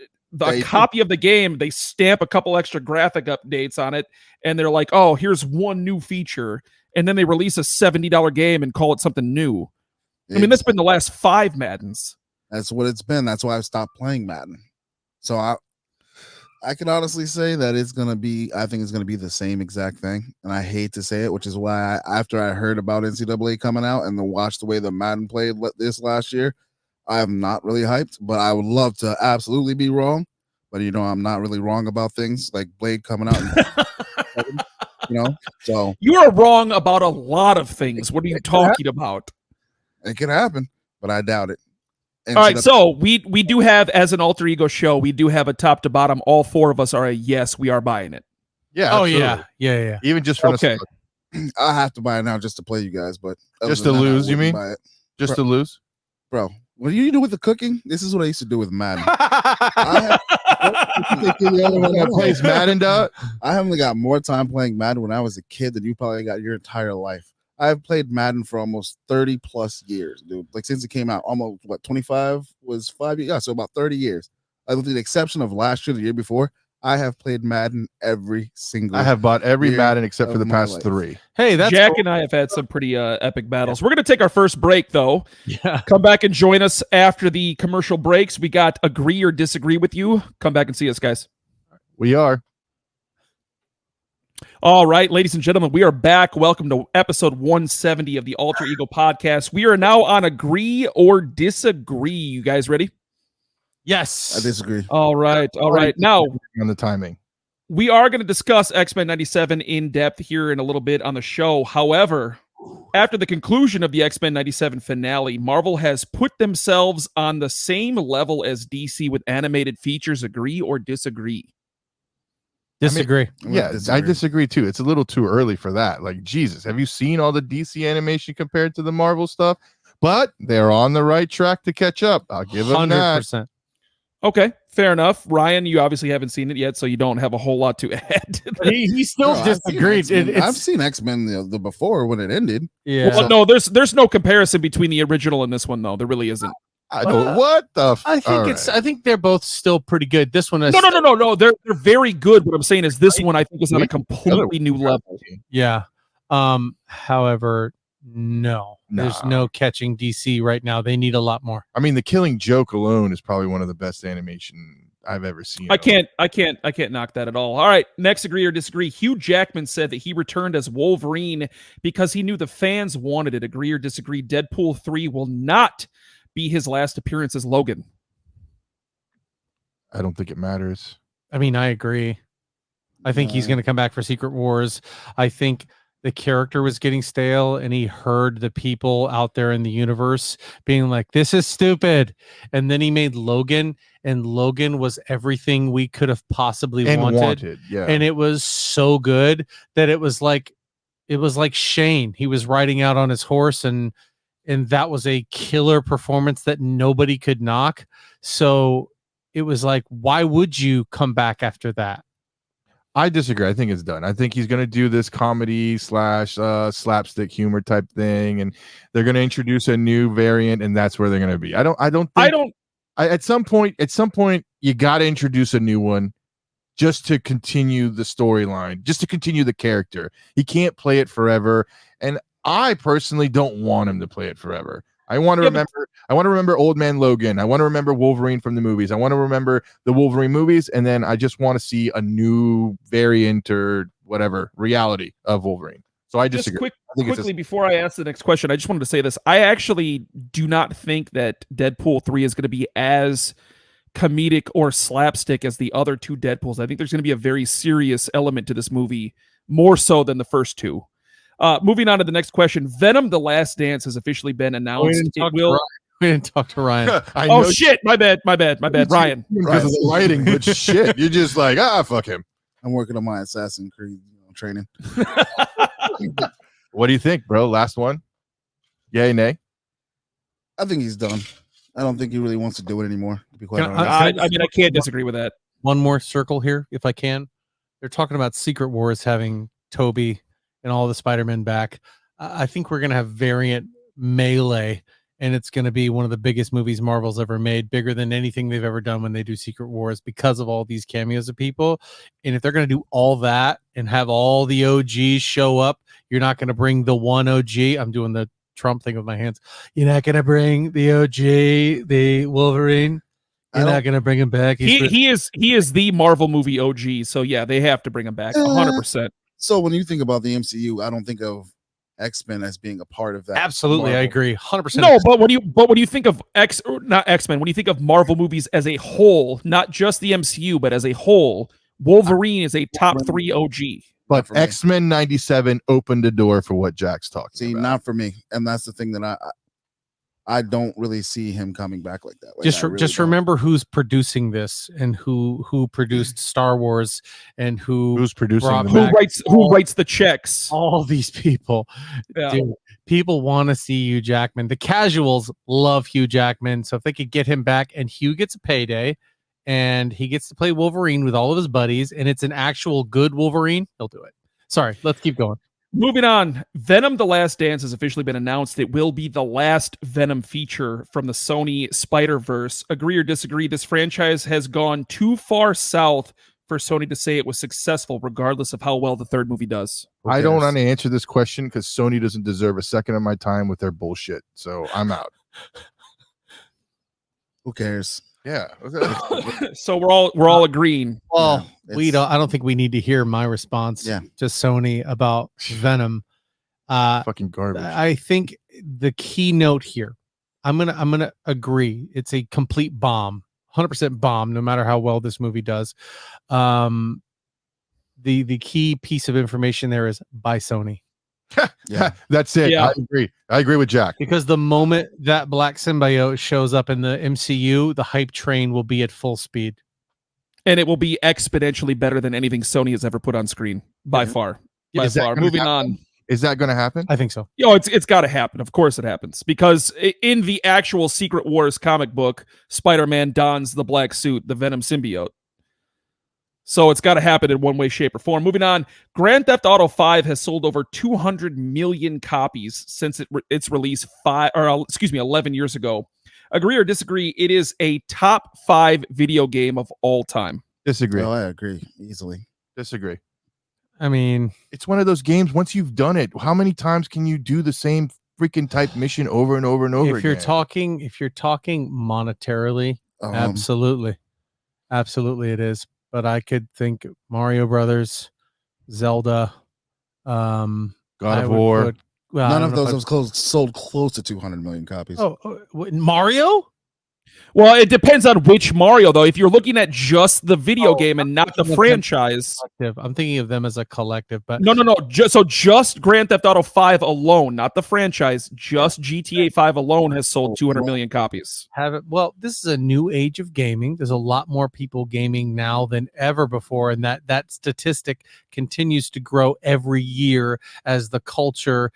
copy of the game, they stamp a couple extra graphic updates on it, and they're like, oh, here's one new feature, and then they release a $70 game and call it something new. I mean, that's been the last 5 Maddens. That's what it's been. That's why I've stopped playing Madden. So I can honestly say that I think it's gonna be the same exact thing. And I hate to say it, which is why after I heard about NCAA coming out and then watched the way the Madden played this last year, I'm not really hyped, but I would love to absolutely be wrong. But you know, I'm not really wrong about things like Blade coming out. You know, so you are wrong about a lot of things. What are you talking about? It could happen, but I doubt it. All right, so we do have, as an alter ego show, we do have a top to bottom. All 4 of us are a yes, we are buying it. Yeah. Oh absolutely. yeah. Even just for okay. I have to buy it now just to play you guys, but just to lose, you mean? Just to lose, bro. What do you do with the cooking? This is what I used to do with Madden. plays Madden. I haven't got more time playing Madden when I was a kid than you probably got your entire life. I've played Madden for almost 30 plus years, dude. Like, since it came out, almost 25 was 5 years. Yeah, so about 30 years. With the exception of last year, the year before, I have played Madden every single. I have bought every Madden except for the past 3. Hey, that's Jack and I have had some pretty epic battles. We're gonna take our first break though. Yeah. Come back and join us after the commercial breaks. We got agree or disagree with you. Come back and see us, guys. We are. All right, ladies and gentlemen, we are back. Welcome to episode 170 of the Alter Ego Podcast. We are now on agree or disagree. You guys ready? Yes. I disagree. All right. Now, on the timing, we are going to discuss X-Men 97 in depth here in a little bit on the show. However, after the conclusion of the X-Men 97 finale, Marvel has put themselves on the same level as DC with animated features. Agree or disagree? Disagree. I disagree too. It's a little too early for that. Like, Jesus, have you seen all the DC animation compared to the Marvel stuff? But they're on the right track to catch up. I'll give them 100%. That. Okay, fair enough. Ryan, you obviously haven't seen it yet, so you don't have a whole lot to add. He still disagreed. I've seen X-Men the before when it ended. Yeah. Well, no, there's no comparison between the original and this one, though. There really isn't. I don't. What the? I think they're both still pretty good. This one is no. They're very good. What I'm saying is this one I think is on a completely new level. Yeah. However, No, there's Nah. no catching DC right now. They need a lot more. I mean, The Killing Joke alone is probably one of the best animation I've ever seen. I can't knock that at all. All right, next agree or disagree. Hugh Jackman said that he returned as Wolverine because he knew the fans wanted it. Agree or disagree? Deadpool 3 will not be his last appearance as Logan. I don't think it matters. I mean, I agree. I think he's going to come back for Secret Wars. I think the character was getting stale, and he heard the people out there in the universe being like, this is stupid. And then he made Logan, and Logan was everything we could have possibly wanted. Yeah. And it was so good that it was like Shane. He was riding out on his horse, and that was a killer performance that nobody could knock. So it was like, why would you come back after that? I disagree. I think it's done. I think he's going to do this comedy / slapstick humor type thing, and they're going to introduce a new variant, and that's where they're going to be. At some point, you got to introduce a new one just to continue the storyline, just to continue the character. He can't play it forever, and I personally don't want him to play it forever. I want to remember Old Man Logan. I want to remember Wolverine from the movies. I want to remember the Wolverine movies, and then I just want to see a new variant or whatever reality of Wolverine. So I disagree. Quickly before I ask the next question, I just wanted to say this. I actually do not think that Deadpool 3 is going to be as comedic or slapstick as the other two Deadpools. I think there's going to be a very serious element to this movie, more so than the first two. Moving on to the next question. Venom: The Last Dance has officially been announced. We didn't talk to Ryan. Oh shit! My bad. Ryan. Because of the writing, but shit, you're just like, fuck him. I'm working on my Assassin's Creed training. What do you think, bro? Last one? Yay, nay? I think he's done. I don't think he really wants to do it anymore, to be quite honest. I mean, I can't disagree with that. One more circle here, if I can. They're talking about Secret Wars having Toby and all the Spider-Men back. I think we're going to have variant Melee, and it's going to be one of the biggest movies Marvel's ever made, bigger than anything they've ever done when they do Secret Wars because of all these cameos of people. And if they're going to do all that and have all the OGs show up, you're not going to bring the one OG. I'm doing the Trump thing with my hands. You're not going to bring the OG, the Wolverine. You're not going to bring him back. He is the Marvel movie OG. So yeah, they have to bring him back 100%. So when you think about the MCU, I don't think of X-Men as being a part of that. Absolutely, Marvel. I agree. 100%. No, but when you think of not X-Men, when you think of Marvel movies as a whole, not just the MCU, but as a whole, Wolverine is a top 3 OG. But X-Men 97 opened the door for what Jack's talking about. Not for me. And that's the thing that I don't really see him coming back like that. Just remember who's producing this and who produced Star Wars and who's producing who writes the checks. All these people. Yeah. Dude, people want to see Hugh Jackman. The casuals love Hugh Jackman. So if they could get him back and Hugh gets a payday and he gets to play Wolverine with all of his buddies and it's an actual good Wolverine, he'll do it. Sorry, let's keep going. Moving on, Venom: The Last Dance has officially been announced. It will be the last Venom feature from the Sony Spider-Verse. Agree or disagree? This franchise has gone too far south for Sony to say it was successful, regardless of how well the third movie does. I don't want to answer this question because Sony doesn't deserve a second of my time with their bullshit. So I'm out. Who cares? Yeah. So we're all agreeing. Well, I don't think we need to hear my response to Sony about Venom. Fucking garbage. I think the keynote here, I'm gonna agree. It's a complete bomb, 100% bomb. No matter how well this movie does, the key piece of information there is by Sony. Yeah, that's it. Yeah. I agree with Jack. Because the moment that Black Symbiote shows up in the MCU, the hype train will be at full speed. And it will be exponentially better than anything Sony has ever put on screen, by far. By far. Moving on. Is that going to happen? I think so. It's got to happen. Of course it happens. Because in the actual Secret Wars comic book, Spider-Man dons the black suit, the Venom symbiote. So it's got to happen in one way, shape, or form. Moving on, Grand Theft Auto 5 has sold over 200 million copies since its release 11 years ago. Agree or disagree? It is a top 5 video game of all time. Disagree. No, I agree easily. Disagree. I mean, it's one of those games. Once you've done it, how many times can you do the same freaking type mission over and over and over if you're again? talking monetarily, absolutely it is. But I could think Mario Brothers, Zelda, God of War. None of those have sold close to 200 million copies. Mario? Well, it depends on which Mario, though. If you're looking at just the video game and not the franchise, I'm thinking of them as a collective. But no. Just Grand Theft Auto 5 alone, not the franchise. Just GTA 5 alone has sold 200 million copies. Well, this is a new age of gaming. There's a lot more people gaming now than ever before, and that statistic continues to grow every year as the culture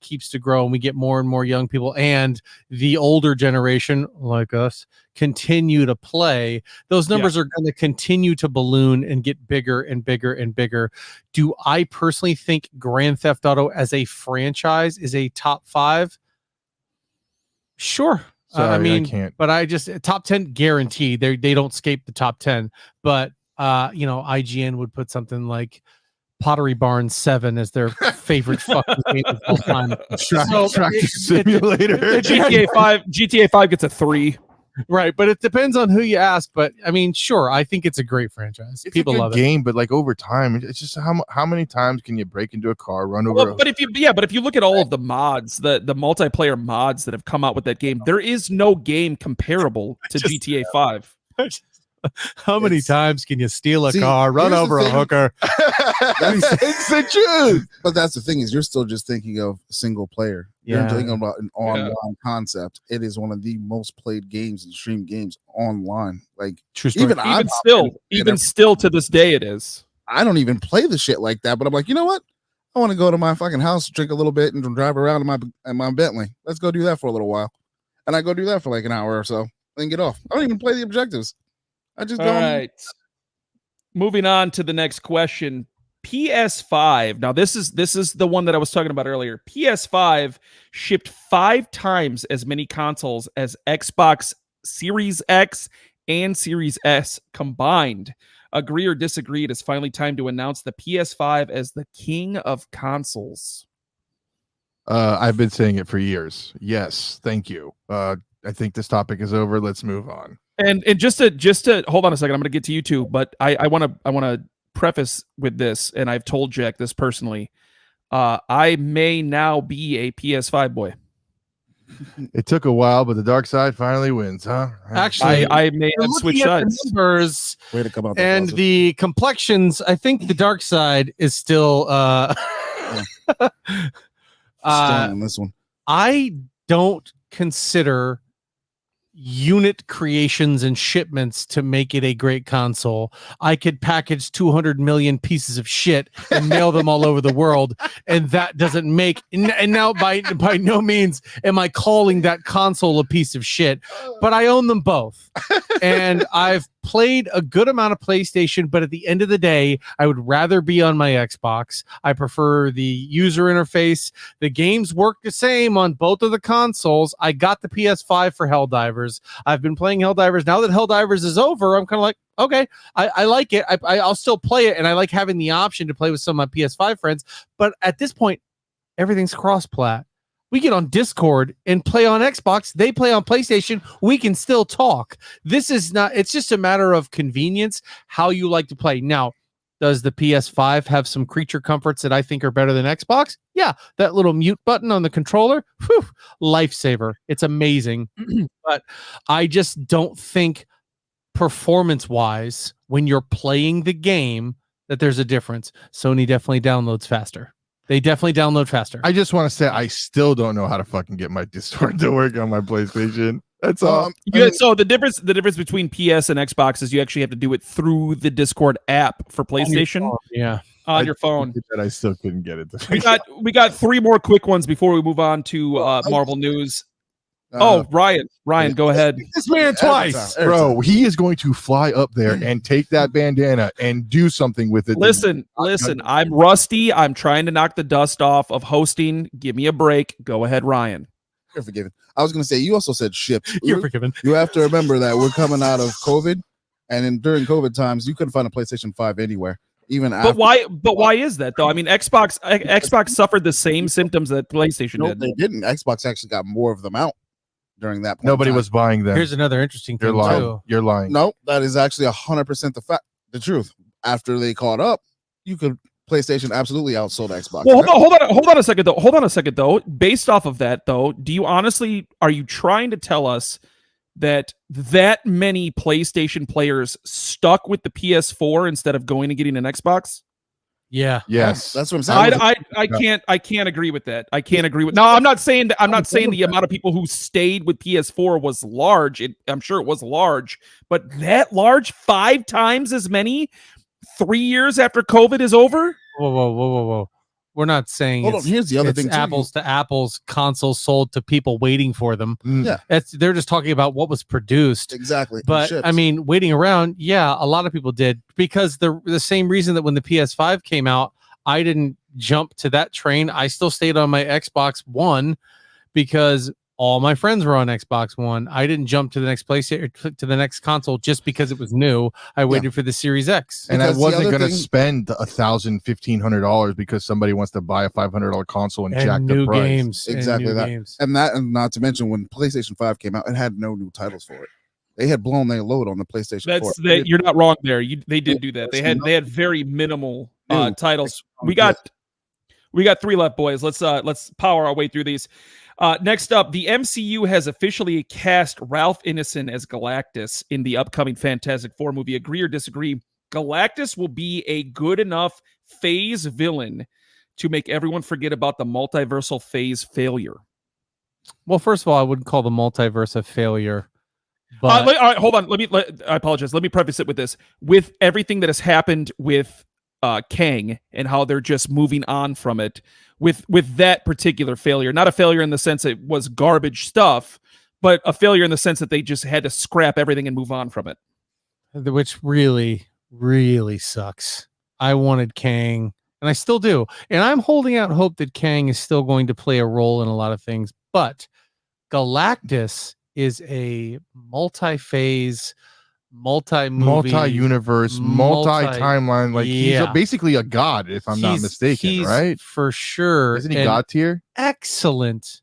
keeps to grow, and we get more and more young people, and the older generation like us continue to play. Those numbers are going to continue to balloon and get bigger and bigger and bigger. Do I personally think Grand Theft Auto as a franchise is a top 5? Sure. Sorry, I can't. But I just top 10 guaranteed. They don't escape the top 10. But IGN would put something like Pottery Barn 7 as their favorite fucking game of all time. Tractor Simulator. GTA 5 gets a 3. Right, but it depends on who you ask. But I mean, sure, I think it's a great franchise. It's People a good love game, but like over time, it's just how many times can you break into a car, run over? But if you look at all of the mods, the multiplayer mods that have come out with that game, there is no game comparable to GTA 5. How many times can you steal a car, run over a hooker? It's the truth. But that's the thing, is you're still just thinking of single player. You're thinking about an online concept. It is one of the most played games and streamed games online. Like even still to this day, it is. I don't even play the shit like that, but I'm like, you know what? I want to go to my fucking house, drink a little bit, and drive around in my Bentley. Let's go do that for a little while. And I go do that for like an hour or so, then get off. I don't even play the objectives. I just go. All right. Moving on to the next question. PS5. Now, this is the one that I was talking about earlier. PS5 shipped 5 times as many consoles as Xbox Series X and Series S combined. Agree or disagree? It is finally time to announce the PS5 as the king of consoles. I've been saying it for years. Yes, thank you. I think this topic is over. Let's move on. And just to hold on a second, I'm going to get to you too, but I want to preface with this, and I've told Jack this personally. I may now be a PS5 boy. It took a while, but the dark side finally wins, huh? Actually, I may have switched sides. Numbers way to come out and the complexions. I think the dark side is still strong on this one. I don't consider unit creations and shipments to make it a great console. I could package 200 million pieces of shit and mail them all over the world, and that doesn't make. And now, by no means am I calling that console a piece of shit, but I own them both, and I've played a good amount of PlayStation. But at the end of the day, I would rather be on my Xbox. I prefer the user interface. The games work the same on both of the consoles. I got the PS5 for Helldivers. I've been playing Helldivers. Now that Helldivers is over, I'm kind of like, okay, I like it. I'll still play it, and I like having the option to play with some of my PS5 friends. But at this point, everything's cross-plat. We get on Discord and play on Xbox. They play on PlayStation. We can still talk. This is not, it's just a matter of convenience, how you like to play. Now, does the PS5 have some creature comforts that I think are better than Xbox? Yeah, that little mute button on the controller, whew, lifesaver. It's amazing. But I just don't think performance-wise, when you're playing the game, that there's a difference. Sony definitely downloads faster. They definitely download faster. I just want to say I still don't know how to fucking get my Discord to work on my PlayStation. That's all. So the difference between PS and Xbox is you actually have to do it through the Discord app for PlayStation. On your phone. I still couldn't get it. We got 3 more quick ones before we move on to Marvel news. Ryan, go ahead. This man twice, bro. He is going to fly up there and take that bandana and do something with it. Listen. I'm rusty. I'm trying to knock the dust off of hosting. Give me a break. Go ahead, Ryan. You're forgiven. I was going to say, you also said shipped. You're forgiven. You have to remember that we're coming out of COVID, and during COVID times, you couldn't find a PlayStation 5 anywhere. even But why? But why is that though? I mean, Xbox suffered the same symptoms that PlayStation No, did. they didn't. Xbox actually got more of them out during that point. Nobody was buying them. Here's another interesting You're thing lying. too. You're lying. No, that is actually 100% the truth. After they caught up, PlayStation absolutely outsold Xbox. Well, hold on a second though. Hold on a second though. Based off of that though, are you trying to tell us that many PlayStation players stuck with the PS4 instead of going and getting an Xbox? Yeah. Yes. That's what I'm saying. I can't agree with that. I can't agree with. No, I'm not saying the amount of people who stayed with PS4 was large. I'm sure it was large, but that large, 5 times as many 3 years after COVID is over? Whoa. We're not saying Hold on. Here's the other thing. Apples to apples consoles sold to people waiting for them. Yeah. They're just talking about what was produced. Exactly. But I mean, waiting around, yeah, a lot of people did, because the same reason that when the PS5 came out, I didn't jump to that train. I still stayed on my Xbox One because all my friends were on Xbox One. I didn't jump to the next PlayStation, to the next console just because it was new. I waited for the Series X. And Because I wasn't the other going to thing- spend $1,000, $1,500 because somebody wants to buy a $500 console and jack And the new price. games. Exactly and new that. games. And not to mention when PlayStation 5 came out, it had no new titles for it. They had blown their load on the PlayStation 4. You're not wrong there. They did do that. They had very minimal titles. We got 3 left, boys. Let's power our way through these. Next up, the MCU has officially cast Ralph Ineson as Galactus in the upcoming Fantastic Four movie. Agree or disagree? Galactus will be a good enough phase villain to make everyone forget about the multiversal phase failure. Well, first of all, I wouldn't call the multiverse a failure. But all right, hold on. I apologize. Let me preface it with this. With everything that has happened with Kang and how they're just moving on from it, with that particular failure, not a failure in the sense it was garbage stuff, but a failure in the sense that they just had to scrap everything and move on from it. which really, really sucks. I wanted Kang, and I still do. And I'm holding out hope that Kang is still going to play a role in a lot of things. But Galactus is a multi-phase, multi-movie, multi-universe, multi-timeline. Like he's basically a god, if I'm not mistaken, right? For sure. Isn't he god tier? Excellent.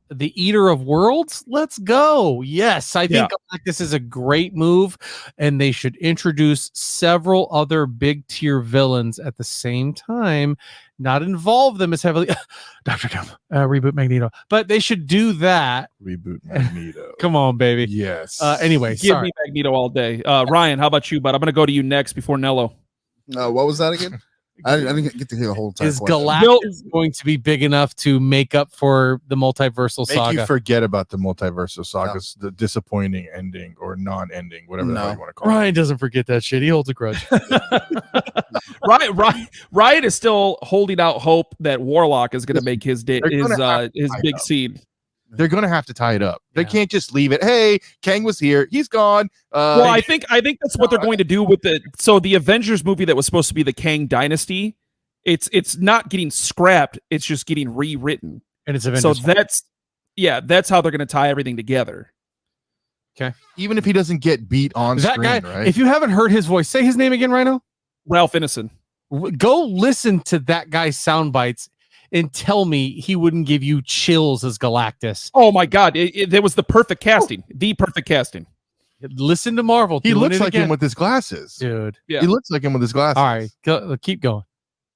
The Eater of Worlds. Let's go. Yes, I think this is a great move, and they should introduce several other big tier villains at the same time, not involve them as heavily. Dr. Doom, reboot Magneto, but they should do that. Reboot Magneto. Come on, baby. Yes. Anyway, give me Magneto all day. Ryan, how about you, bud? I'm going to go to you next before Nello. What was that again? I didn't get to hear the whole time. Is Galactus going to be big enough to make up for the multiversal saga? Make you forget about the multiversal sagas, the disappointing ending or non-ending, whatever the hell you want to call it. Ryan doesn't forget that shit. He holds a grudge. Ryan is still holding out hope that Warlock is going to make his big scene. They're going to have to tie it up. They can't just leave it. Hey, Kang was here. He's gone. Well, I think that's what they're going to do with the Avengers movie that was supposed to be the Kang Dynasty. It's not getting scrapped. It's just getting rewritten. And it's Avengers. So that's how they're going to tie everything together. Okay. Even if he doesn't get beat on that screen, guy, right? If you haven't heard his voice, say his name again, Rhino. Ralph Ineson. Go listen to that guy's sound bites and tell me he wouldn't give you chills as Galactus. Oh my God. It was the perfect casting. The perfect casting. Listen to Marvel. He looks like him with his glasses. Dude. Yeah. He looks like him with his glasses. All right. Keep going.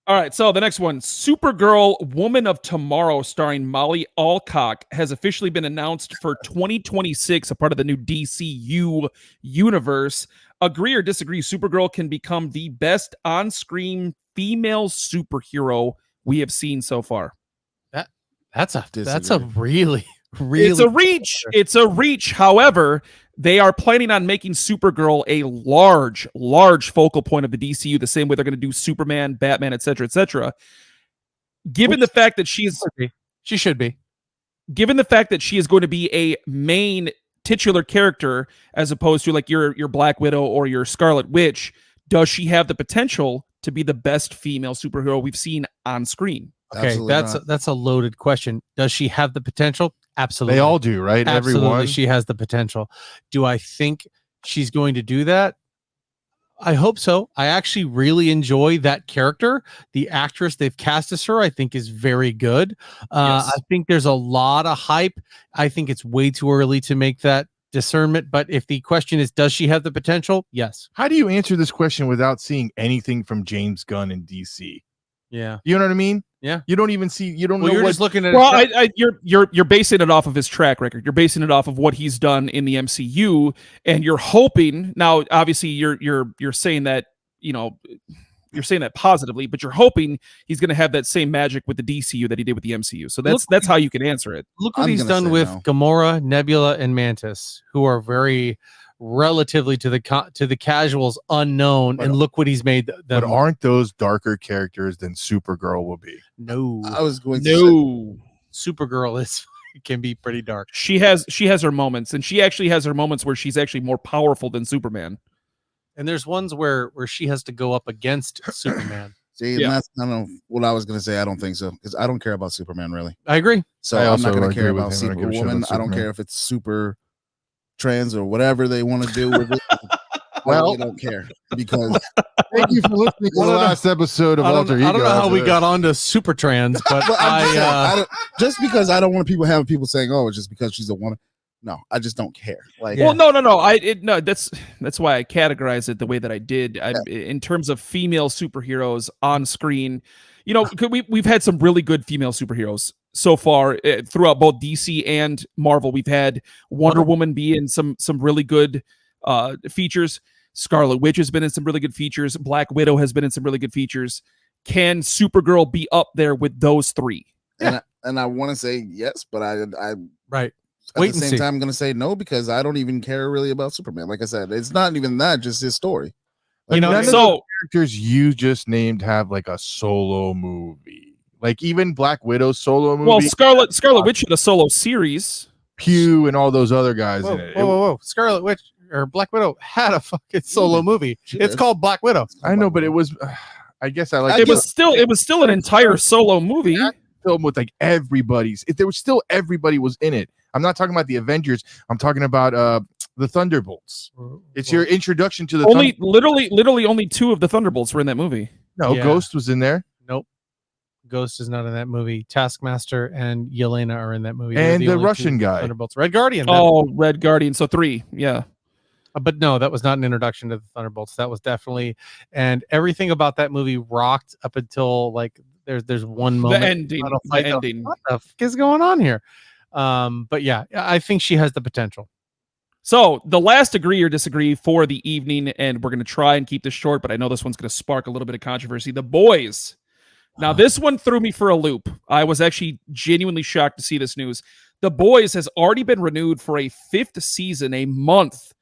All right. So the next one, Supergirl Woman of Tomorrow starring Molly Alcock has officially been announced for 2026, a part of the new DCU universe. Agree or disagree, Supergirl can become the best on-screen female superhero we have seen so far. That's a really it's a reach. However, they are planning on making Supergirl a large focal point of the DCU, the same way they're going to do Superman, Batman, etc. Given the fact that she should be given the fact that she is going to be a main titular character as opposed to like your Black Widow or your Scarlet Witch, does she have the potential to be the best female superhero we've seen on screen? Okay, that's a loaded question. Does she have the potential? Absolutely. They all do, right? Absolutely, Everyone. she has the potential. Do I think she's going to do that? I hope so. I actually really enjoy that character. The actress they've cast as her, I think, is very good. I think there's a lot of hype. I think it's way too early to make that discernment. But if the question is, does she have the potential? Yes. How do you answer this question without seeing anything from James Gunn in DC? Yeah. You know what I mean? Yeah. You don't even see. You don't know. You're what, just looking at. Well, you're basing it off of his track record. You're basing it off of what he's done in the MCU, and you're hoping. Now, obviously, you're saying that, you know, you're saying that positively, but you're hoping he's going to have that same magic with the DCU that he did with the MCU. So that's how you can answer it. Look what he's done with Gamora, Nebula, and Mantis, who are very relatively to the casuals unknown, and look what he's made them. But aren't those darker characters than Supergirl will be? No, I was going to say Supergirl can be pretty dark. She has her moments, and she actually has her moments where she's actually more powerful than Superman. And there's ones where she has to go up against Superman. See, that's I don't know what I was going to say. I don't think so, because I don't care about Superman really. I agree. So I'm not going to care about Superwoman. I don't care if it's super trans or whatever they want to do with it. Well, I don't care, because thank you for listening to the last episode of Alter Ego. I don't know how we got onto super trans, but I don't, just because I don't want people saying, "Oh, it's just because she's a woman." No, I just don't care. Like, well, no. That's why I categorize it the way that I did. In terms of female superheroes on screen, you know, we've had some really good female superheroes so far throughout both DC and Marvel. We've had Wonder Woman be in some really good features. Scarlet Witch has been in some really good features. Black Widow has been in some really good features. Can Supergirl be up there with those three? And I want to say yes, but I right. At the same time, I'm going to say no, because I don't even care really about Superman. Like I said, it's not even that, just his story. Like, you know, none of the characters you just named have like a solo movie. Like even Black Widow's solo movie. Well, Scarlet Witch had a solo series. Pew and all those other guys in it. Whoa. Scarlet Witch or Black Widow had a fucking solo movie. It's called Black Widow. I know, but it was. I guess I like. It was still an entire solo movie. Film with like everybody's. If there was still everybody was in it. I'm not talking about the Avengers. I'm talking about the Thunderbolts. It's your introduction to the literally only two of the Thunderbolts were in that movie. No, yeah. Ghost was in there. Nope. Ghost is not in that movie. Taskmaster and Yelena are in that movie. And the Russian guy. Thunderbolts. Red Guardian. Red Guardian. So 3. Yeah. But no, that was not an introduction to the Thunderbolts. That was definitely, and everything about that movie rocked up until like there's one moment. The ending. What the fuck is going on here? But yeah, I think she has the potential. So the last agree or disagree for the evening, and we're going to try and keep this short, but I know this one's going to spark a little bit of controversy. The Boys. Now, this one threw me for a loop. I was actually genuinely shocked to see this news. The Boys has already been renewed for a 5th season, a month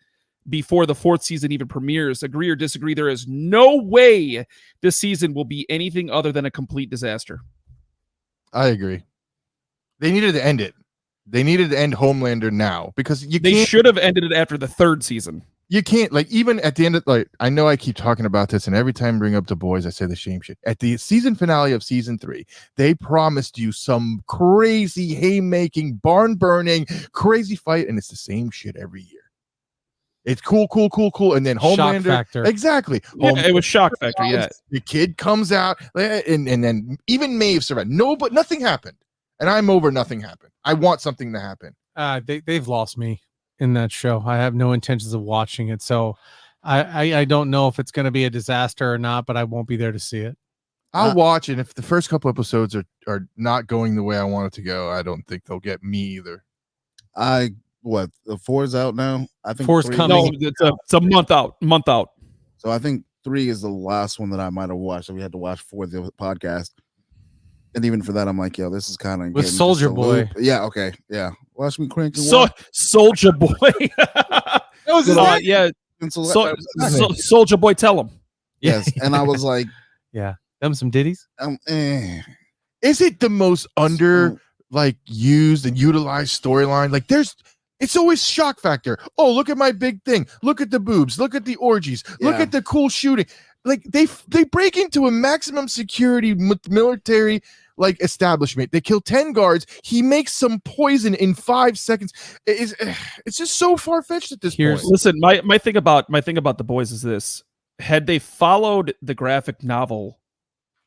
before the 4th season even premieres. Agree or disagree? There is no way this season will be anything other than a complete disaster. I agree. They needed to end it. They needed to end Homelander now, because they should have ended it after the 3rd season. You can't, like, even at the end of, like, I know I keep talking about this, and every time I bring up The Boys, I say the same shit. At the season finale of season 3, they promised you some crazy haymaking, barn burning, crazy fight, and it's the same shit every year. It's cool, and then Homelander. Shock factor. Exactly. Yeah, it was shock factor. Yeah. The kid comes out, and then even Maeve survived. No, but nothing happened. And I'm over nothing happened. I want something to happen. They've lost me in that show. I have no intentions of watching it. So I don't know if it's going to be a disaster or not, but I won't be there to see it. I'll watch, and if the first couple episodes are not going the way I want it to go, I don't think they'll get me either. The 4's out now? I think 4's coming. No, it's a month out. So I think 3 is the last one that I might have watched. So we had to watch for the podcast. And even for that, I'm like, yo, this is kind of with Soldier Boy. Yeah, okay, yeah. Watch me crank. Soldier Boy. Yeah. Soldier Boy, tell him. Yes, and I was like, yeah, them some ditties. Is it the most used and utilized storyline? Like, it's always shock factor. Oh, look at my big thing. Look at the boobs. Look at the orgies. Look at the cool shooting. Like, they break into a maximum security military like establishment. They kill 10 guards. He makes some poison in 5 seconds. It's just so far fetched at this point. Listen, my thing about The Boys is this. had they followed the graphic novel,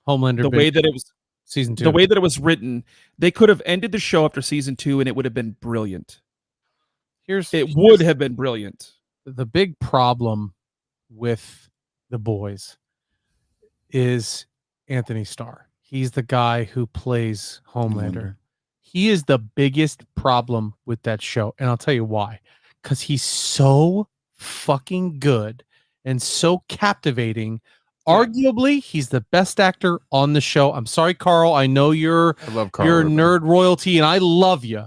Homelander, the way that it was season 2, the way that it was written, they could have ended the show after season 2, and it would have been brilliant. It would have been brilliant. The big problem with The Boys is Anthony Starr. He's the guy who plays Homelander. He is the biggest problem with that show. And I'll tell you why. Because he's so fucking good and so captivating. Arguably, he's the best actor on the show. I'm sorry, Carl. I know I love Carl. you're Urban. nerd royalty, and I love you.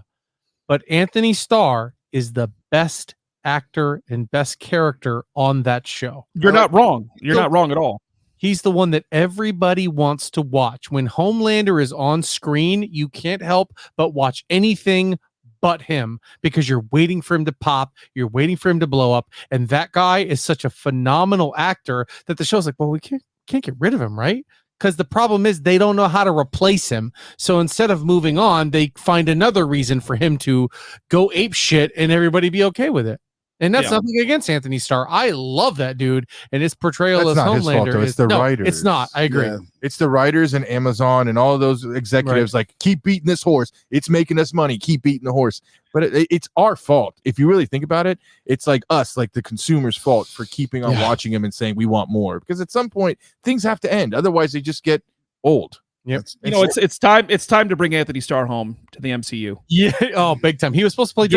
But Anthony Starr is the best actor and best character on that show. You're not wrong. You're not wrong at all. He's the one that everybody wants to watch. When Homelander is on screen, you can't help but watch anything but him because you're waiting for him to pop, you're waiting for him to blow up, and that guy is such a phenomenal actor that the show's like, well, we can't get rid of him, right? Because the problem is they don't know how to replace him. So instead of moving on, they find another reason for him to go ape shit and everybody be okay with it. And that's nothing against Anthony Starr. I love that dude, and his portrayal That's as not his fault, Homelander though. It's the writers. It's not. I agree. Yeah. It's the writers and Amazon and all of those executives like, keep beating this horse. It's making us money. Keep beating the horse. But it's our fault. If you really think about it, it's like us, like the consumer's fault for keeping on watching him and saying we want more. Because at some point, things have to end. Otherwise, they just get old. Yep. It's time to bring Anthony Starr home to the MCU. Yeah. Oh, big time. He was supposed to play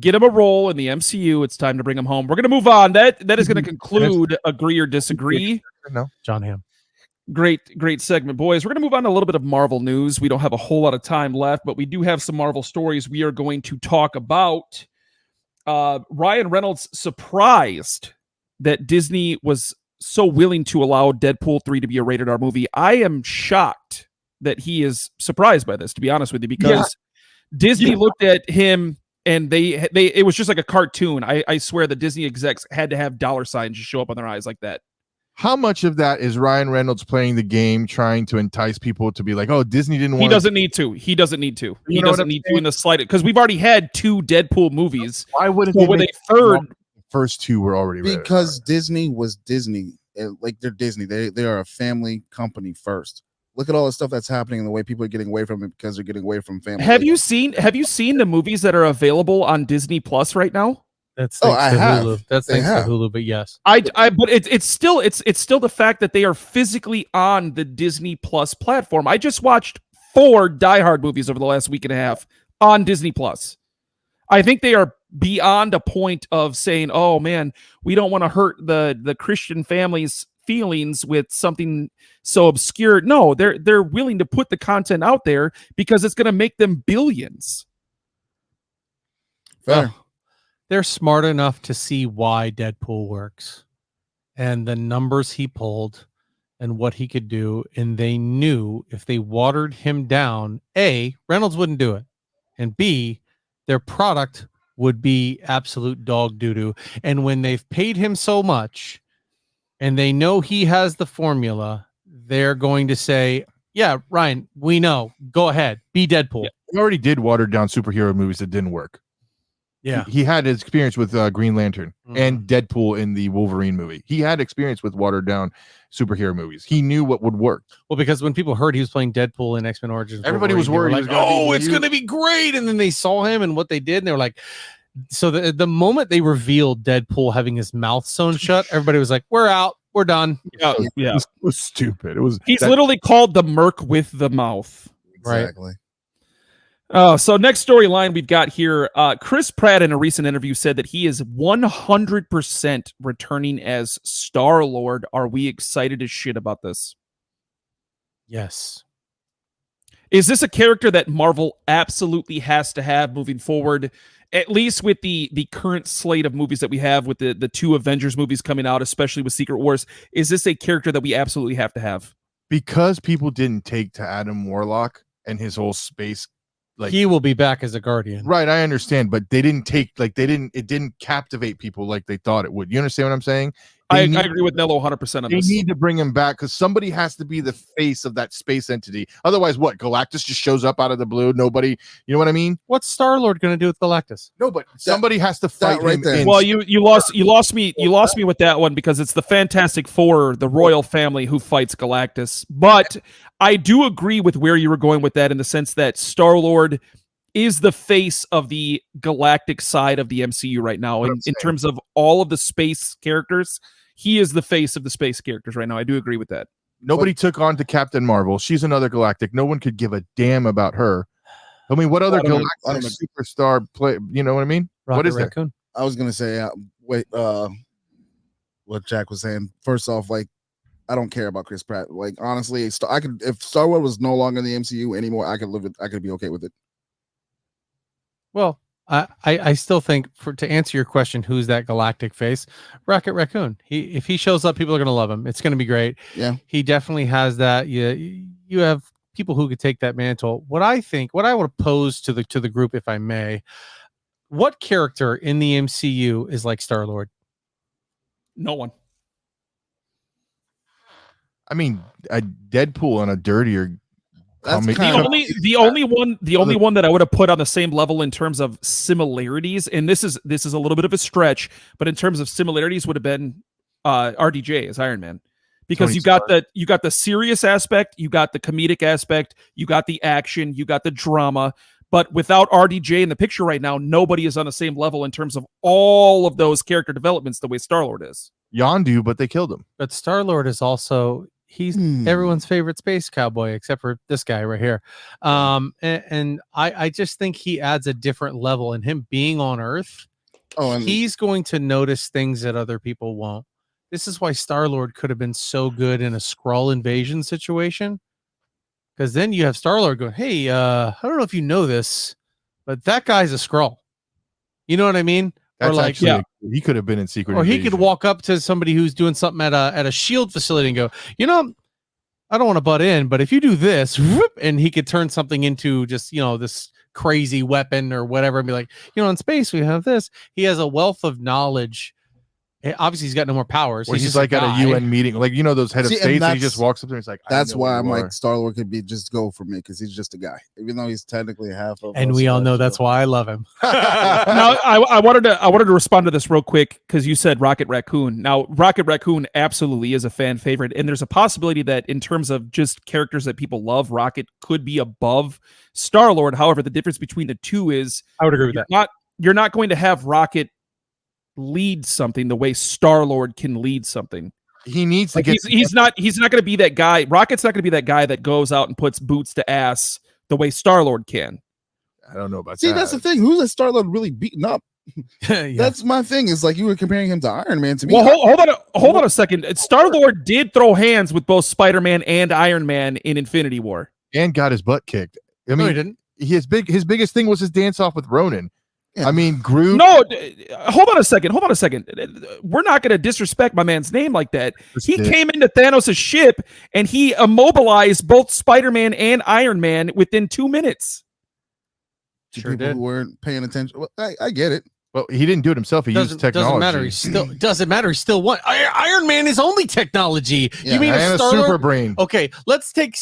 Get him a role in the MCU. It's time to bring him home. We're going to move on. That is going to conclude Agree or Disagree. No, John Hamm. Great segment, boys. We're going to move on to a little bit of Marvel news. We don't have a whole lot of time left, but we do have some Marvel stories we are going to talk about. Ryan Reynolds surprised that Disney was so willing to allow Deadpool 3 to be a rated R movie. I am shocked that he is surprised by this, to be honest with you, because Disney looked at him and they it was just like a cartoon. I swear the Disney execs had to have dollar signs just show up on their eyes like that. How much of that is Ryan Reynolds playing the game, trying to entice people to be like, "Oh, Disney didn't want." He doesn't need to. He doesn't need to. He doesn't need to in the slightest, because we've already had 2 Deadpool movies. Why wouldn't they make a third? First 2 were already because Disney was Disney. Like they're Disney. They are a family company first. Look at all the stuff that's happening and the way people are getting away from it because they're getting away from family. Have you seen the movies that are available on Disney Plus right now? That's thanks to have. Hulu. That's thanks to Hulu, but yes. But it's still the fact that they are physically on the Disney Plus platform. I just watched 4 Die Hard movies over the last week and a half on Disney Plus. I think they are beyond a point of saying, "Oh man, we don't want to hurt the Christian families' feelings with something so obscure." No, they're willing to put the content out there because it's going to make them billions. Fair. Well, they're smart enough to see why Deadpool works and the numbers he pulled and what he could do. And they knew if they watered him down, A, Reynolds wouldn't do it. And B, their product would be absolute dog doo-doo. And when they've paid him so much and they know he has the formula, they're going to say, yeah, Ryan, we know. Go ahead. Be Deadpool. He already did watered down superhero movies that didn't work. Yeah. He had his experience with Green Lantern and Deadpool in the Wolverine movie. He had experience with watered down superhero movies. He knew what would work. Well, because when people heard he was playing Deadpool in X-Men Origins, Everybody was worried. Like, oh, it's going to be great. And then they saw him and what they did. And they were like, so the moment they revealed Deadpool having his mouth sewn shut, everybody was like, we're out. We're done. Yeah. It was stupid. He's literally called the Merc with the mouth. Exactly. Right. So next storyline we've got here, Chris Pratt in a recent interview said that he is 100% returning as Star-Lord. Are we excited as shit about this? Yes. Is this a character that Marvel absolutely has to have moving forward, at least with the current slate of movies that we have with the 2 Avengers movies coming out, especially with Secret Wars? Is this a character that we absolutely have to have? Because people didn't take to Adam Warlock and his whole space. Like, he will be back as a Guardian. Right, I understand, but it didn't captivate people like they thought it would. You understand what I'm saying? I agree with Nello 100% on They this. need to bring him back because somebody has to be the face of that space entity. Otherwise, what? Galactus just shows up out of the blue. Nobody, you know what I mean? What's Star-Lord going to do with Galactus? No, but somebody has to fight right him. there. Well, you lost me with that one because it's the Fantastic Four, the royal family, who fights Galactus. But I do agree with where you were going with that in the sense that Star-Lord is the face of the galactic side of the MCU right now. In terms of all of the space characters, he is the face of the space characters right now. I do agree with that. Nobody took on to Captain Marvel. She's another galactic. No one could give a damn about her. I mean, what other galactic superstar play? You know what I mean? Rocket what is Raccoon. I was gonna say, what Jack was saying. First off, like, I don't care about Chris Pratt. Like, honestly, I could, if Star Wars was no longer in the MCU anymore, I could be okay with it. Well, I still think to answer your question, who's that galactic face? Rocket Raccoon. If he shows up, people are gonna love him. It's gonna be great. Yeah, he definitely has that. You have people who could take that mantle. What I would pose to the group, if I may, what character in the MCU is like Star-Lord? No one. I mean, a Deadpool on a dirtier. The only one that I would have put on the same level in terms of similarities, and this is a little bit of a stretch, but in terms of similarities would have been RDJ as Iron Man, because Tony you got the serious aspect, you got the comedic aspect, you got the action, you got the drama, but without RDJ in the picture right now, nobody is on the same level in terms of all of those character developments the way Star-Lord is. Yondu, but they killed him. But Star-Lord is also he's everyone's favorite space cowboy, except for this guy right here. And I just think he adds a different level, and him being on Earth, he's going to notice things that other people won't. This is why Star-Lord could have been so good in a Skrull invasion situation. Because then you have Star-Lord going, hey, I don't know if you know this, but that guy's a Skrull. You know what I mean? That's he could have been in Secret Or Invasion. he could walk up to somebody who's doing something at a SHIELD facility and go, you know, I don't want to butt in, but if you do this, whoop, and he could turn something into just, you know, this crazy weapon or whatever and be like, you know, in space we have this. He has a wealth of knowledge. Obviously, he's got no more powers. He's just like at a UN meeting, like, you know, those head of states, and he just walks up there and he's like, that's why I'm like, Star-Lord could be just go for me, because he's just a guy, even though he's technically half of. And we all know that's why I love him. Now, I wanted to respond to this real quick because you said Rocket Raccoon. Now, Rocket Raccoon absolutely is a fan favorite, and there's a possibility that in terms of just characters that people love, Rocket could be above Star-Lord. However, the difference between the two is I would agree with that. You're not going to have Rocket lead something the way Star-Lord can lead something. He needs to get. He's not going to be that guy. Rocket's not going to be that guy that goes out and puts boots to ass the way Star-Lord can. I don't know about that. See, that's the thing. Who's a Star-Lord really beaten up? Yeah. That's my thing. Is like you were comparing him to Iron Man. To me, well, hold on a second. Star-Lord did throw hands with both Spider-Man and Iron Man in Infinity War, and got his butt kicked. I mean, no, he didn't. His biggest thing was his dance off with Ronan. Yeah. I mean, Groot. No, hold on a second. We're not going to disrespect my man's name like that. He came into Thanos' ship and he immobilized both Spider-Man and Iron Man within 2 minutes. Sure people who weren't paying attention. Well, I get it. Well, he didn't do it himself. He used technology. Doesn't matter. He still won. Iron Man is only technology. Yeah, you mean a super brain? Okay, let's take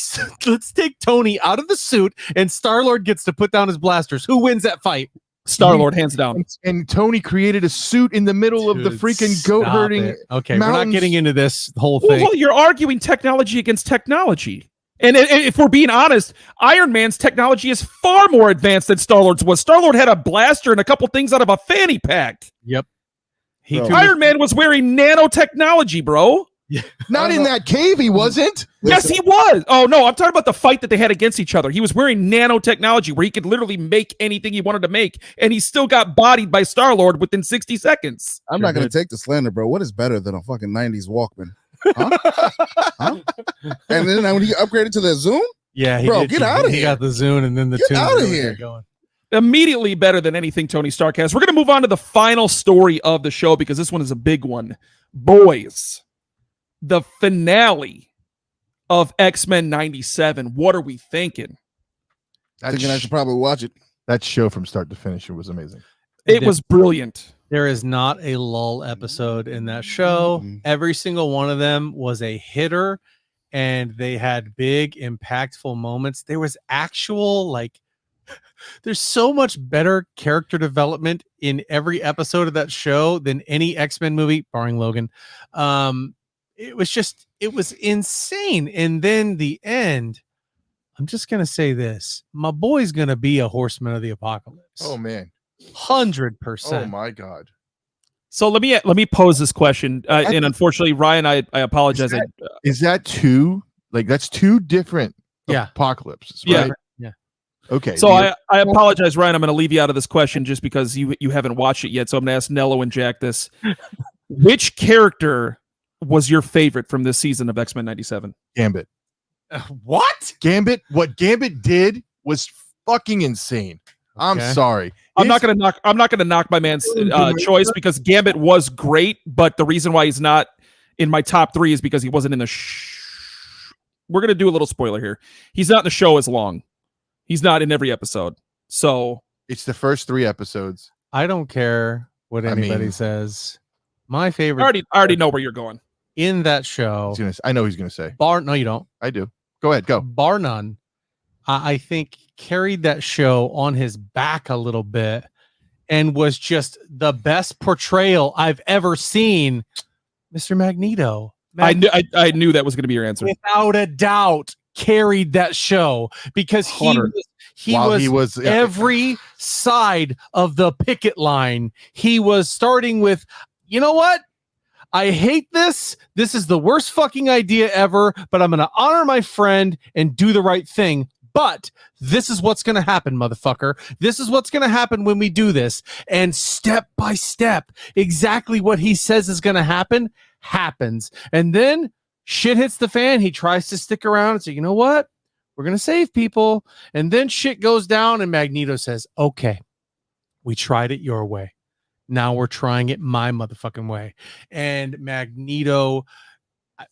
Tony out of the suit, and Star-Lord gets to put down his blasters. Who wins that fight? Star-Lord, hands down. And Tony created a suit in the middle of the freaking goat herding. Okay, mountains. We're not getting into this whole thing. Well, you're arguing technology against technology. And if we're being honest, Iron Man's technology is far more advanced than Star-Lord's was. Star-Lord had a blaster and a couple things out of a fanny pack. Yep. Iron Man was wearing nanotechnology, bro. Yeah. Not in that cave, he wasn't. Yes, he was. Oh, no, I'm talking about the fight that they had against each other. He was wearing nanotechnology where he could literally make anything he wanted to make, and he still got bodied by Star-Lord within 60 seconds. I'm not going to take the slander, bro. What is better than a fucking 90s Walkman? Huh? And then when he upgraded to the Zoom? Yeah, bro, get out of here. He got the Zoom and then the Get out of here. Going. Immediately better than anything Tony Stark has. We're going to move on to the final story of the show because this one is a big one. Boys, the finale of X-Men 97. What are we thinking? Thinking I should probably watch it. That show from start to finish, it was amazing. It was brilliant. There is not a lull episode in that show. Every single one of them was a hitter, and they had big, impactful moments. There was actual, there's so much better character development in every episode of that show than any X-Men movie, barring Logan. It was insane. And then the end, I'm just going to say this. My boy's going to be a Horseman of the Apocalypse. Oh, man. 100%. Oh, my God. So let me pose this question, and unfortunately, Ryan, I apologize. Is that two? That's two different apocalypses, right? Yeah. Okay. So I apologize, Ryan. I'm going to leave you out of this question just because you haven't watched it yet. So I'm going to ask Nello and Jack this: which character was your favorite from this season of X-Men '97? Gambit. What? Gambit? What Gambit did was fucking insane. I'm sorry. I'm not gonna knock my man's choice because Gambit was great, but the reason why he's not in my top 3 is because he wasn't in the. We're gonna do a little spoiler here. He's not in the show as long. He's not in every episode. So it's the first 3 episodes. I don't care what anybody says. My favorite. I already know where you're going. In that show, I know he's gonna say. No, you don't. I do. Go ahead. Go. Bar none. I think carried that show on his back a little bit and was just the best portrayal I've ever seen. Mr. Magneto. I knew that was going to be your answer. Without a doubt, carried that show because he was every side of the picket line. He was starting with, you know what? I hate this. This is the worst fucking idea ever, but I'm going to honor my friend and do the right thing. But this is what's going to happen, motherfucker. This is what's going to happen when we do this. And step by step, exactly what he says is going to happen happens. And then shit hits the fan. He tries to stick around and say, you know what? We're going to save people. And then shit goes down and Magneto says, okay, we tried it your way. Now we're trying it my motherfucking way. And Magneto,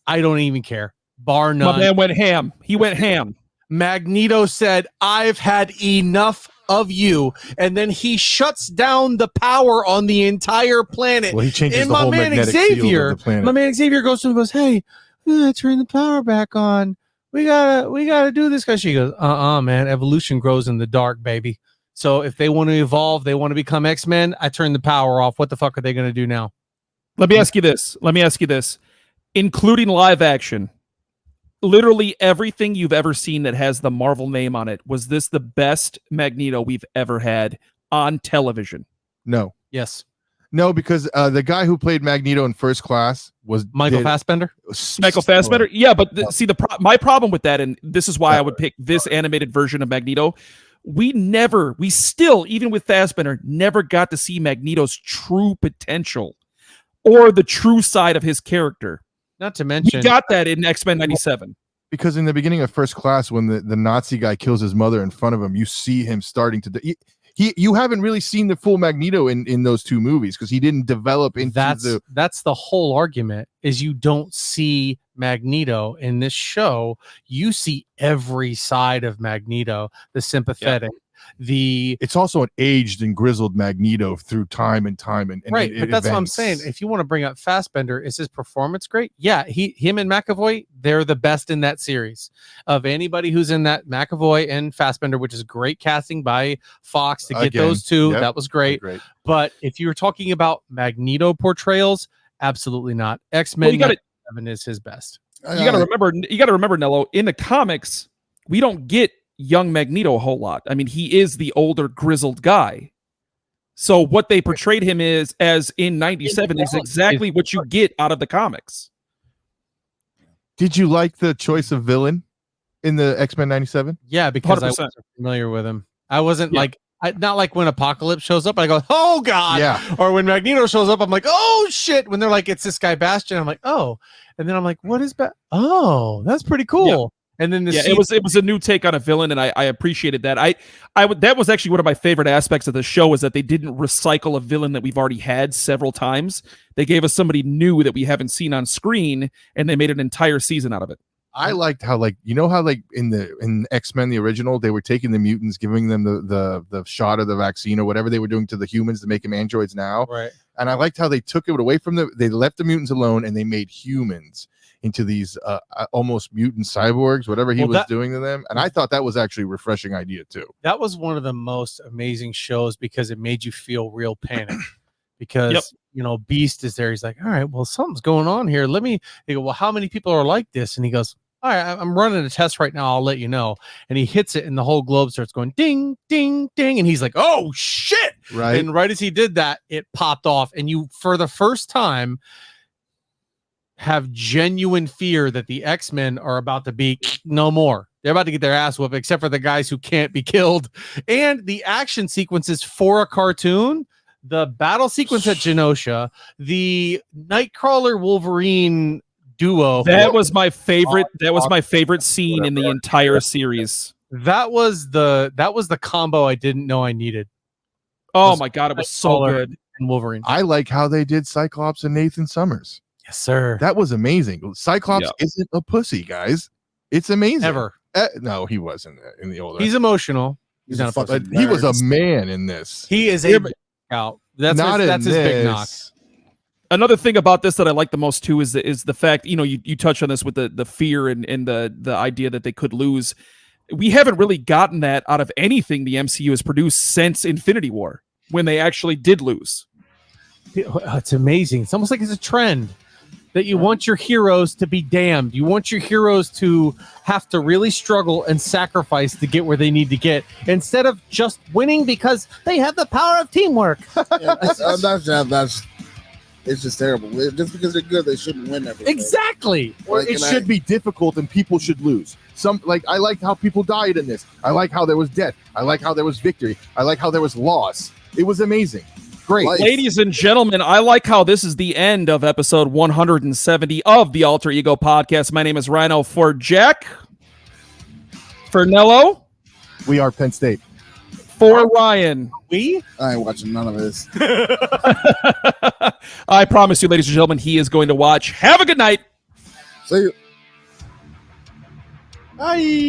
I don't even care. Bar none. My man went ham. He went ham. Magneto said, I've had enough of you. And then he shuts down the power on the entire planet. Well, he changes and the whole magnetic field of the planet. My man Xavier goes to him and goes, hey, we gotta turn the power back on. We gotta do this. She goes, man, evolution grows in the dark, baby. So if they want to evolve, they want to become X-Men, I turn the power off. What the fuck are they going to do now? Let me ask you this. Including live action, literally everything you've ever seen that has the Marvel name on it, was this the best Magneto we've ever had on television? No. Yes. No, because the guy who played Magneto in First Class was Michael Fassbender. Michael Fassbender. Yeah, but my problem with that, and this is why I would pick this animated version of Magneto. We still, even with Fassbender, never got to see Magneto's true potential or the true side of his character. Not to mention, we got that in X-Men '97. Because in the beginning of First Class, when the Nazi guy kills his mother in front of him, you see him starting to. You haven't really seen the full Magneto in those 2 movies because he didn't develop into that's the whole argument is you don't see Magneto in this show. You see every side of Magneto, the sympathetic, it's also an aged and grizzled Magneto through time and right. But that's what I'm saying. If you want to bring up Fassbender, is his performance great? Yeah, him and McAvoy, they're the best in that series. Of anybody who's in that, McAvoy and Fassbender, which is great casting by Fox to get those 2. That was great. But if you're talking about Magneto portrayals, absolutely not. X-Men 7 is his best. You got to remember, Nello, in the comics, we don't get young Magneto a whole lot. I mean, he is the older, grizzled guy. So what they portrayed him as in '97 is exactly what you get out of the comics. Did you like the choice of villain in the X-Men '97? Yeah, because 100%. I wasn't familiar with him. I wasn't not like when Apocalypse shows up, I go, oh God. Yeah. Or when Magneto shows up, I'm like, oh shit. When they're like, it's this guy Bastion, I'm like, oh. And then I'm like, what is oh, that's pretty cool. Yeah. And then it was a new take on a villain, and I appreciated that. That was actually one of my favorite aspects of the show, is that they didn't recycle a villain that we've already had several times. They gave us somebody new that we haven't seen on screen, and they made an entire season out of it. I liked how, in X-Men the original, they were taking the mutants, giving them the shot of the vaccine or whatever they were doing to the humans to make them androids now. Right. And I liked how they took it away from they left the mutants alone and they made humans into these almost mutant cyborgs, whatever he was doing to them. And I thought that was actually a refreshing idea too. That was one of the most amazing shows because it made you feel real panic. Because you know, Beast is there. He's like, all right, well, something's going on here. They go, well, how many people are like this? And he goes, all right, I'm running a test right now. I'll let you know. And he hits it and the whole globe starts going ding, ding, ding. And he's like, oh shit. Right. And right as he did that, it popped off. And you, for the first time, have genuine fear that the X-Men are about to be no more. They're about to get their ass whooped, except for the guys who can't be killed. And the action sequences for a cartoon, the battle sequence at Genosha, the Nightcrawler Wolverine duo. That was my favorite. That was my favorite scene in the entire series. That was the combo I didn't know I needed. Oh my god, it was so good. And Wolverine. I like how they did Cyclops and Nathan Summers. Yes, sir. That was amazing. Cyclops isn't a pussy, guys. It's amazing. Ever. No, he wasn't in the older. He's emotional. He's not a But he was a man in this. He is a out. That's his big knock. Another thing about this that I like the most too is the fact, you know, you touch on this with the fear and the idea that they could lose. We haven't really gotten that out of anything the MCU has produced since Infinity War, when they actually did lose. It's amazing. It's almost like it's a trend that you want your heroes to be damned. You want your heroes to have to really struggle and sacrifice to get where they need to get, instead of just winning because they have the power of teamwork. It's just terrible. Just because they're good, they shouldn't win everything. Exactly. Or it should be difficult and people should lose. I liked how people died in this. I like how there was death. I like how there was victory. I like how there was loss. It was amazing. Great. Ladies and gentlemen, I like how this is the end of episode 170 of the Alter Ego Podcast. My name is Rhino. For Jack, for Nello, we are Penn State. For Ryan, I ain't watching none of this. I promise you, ladies and gentlemen, he is going to watch. Have a good night. See you. Bye.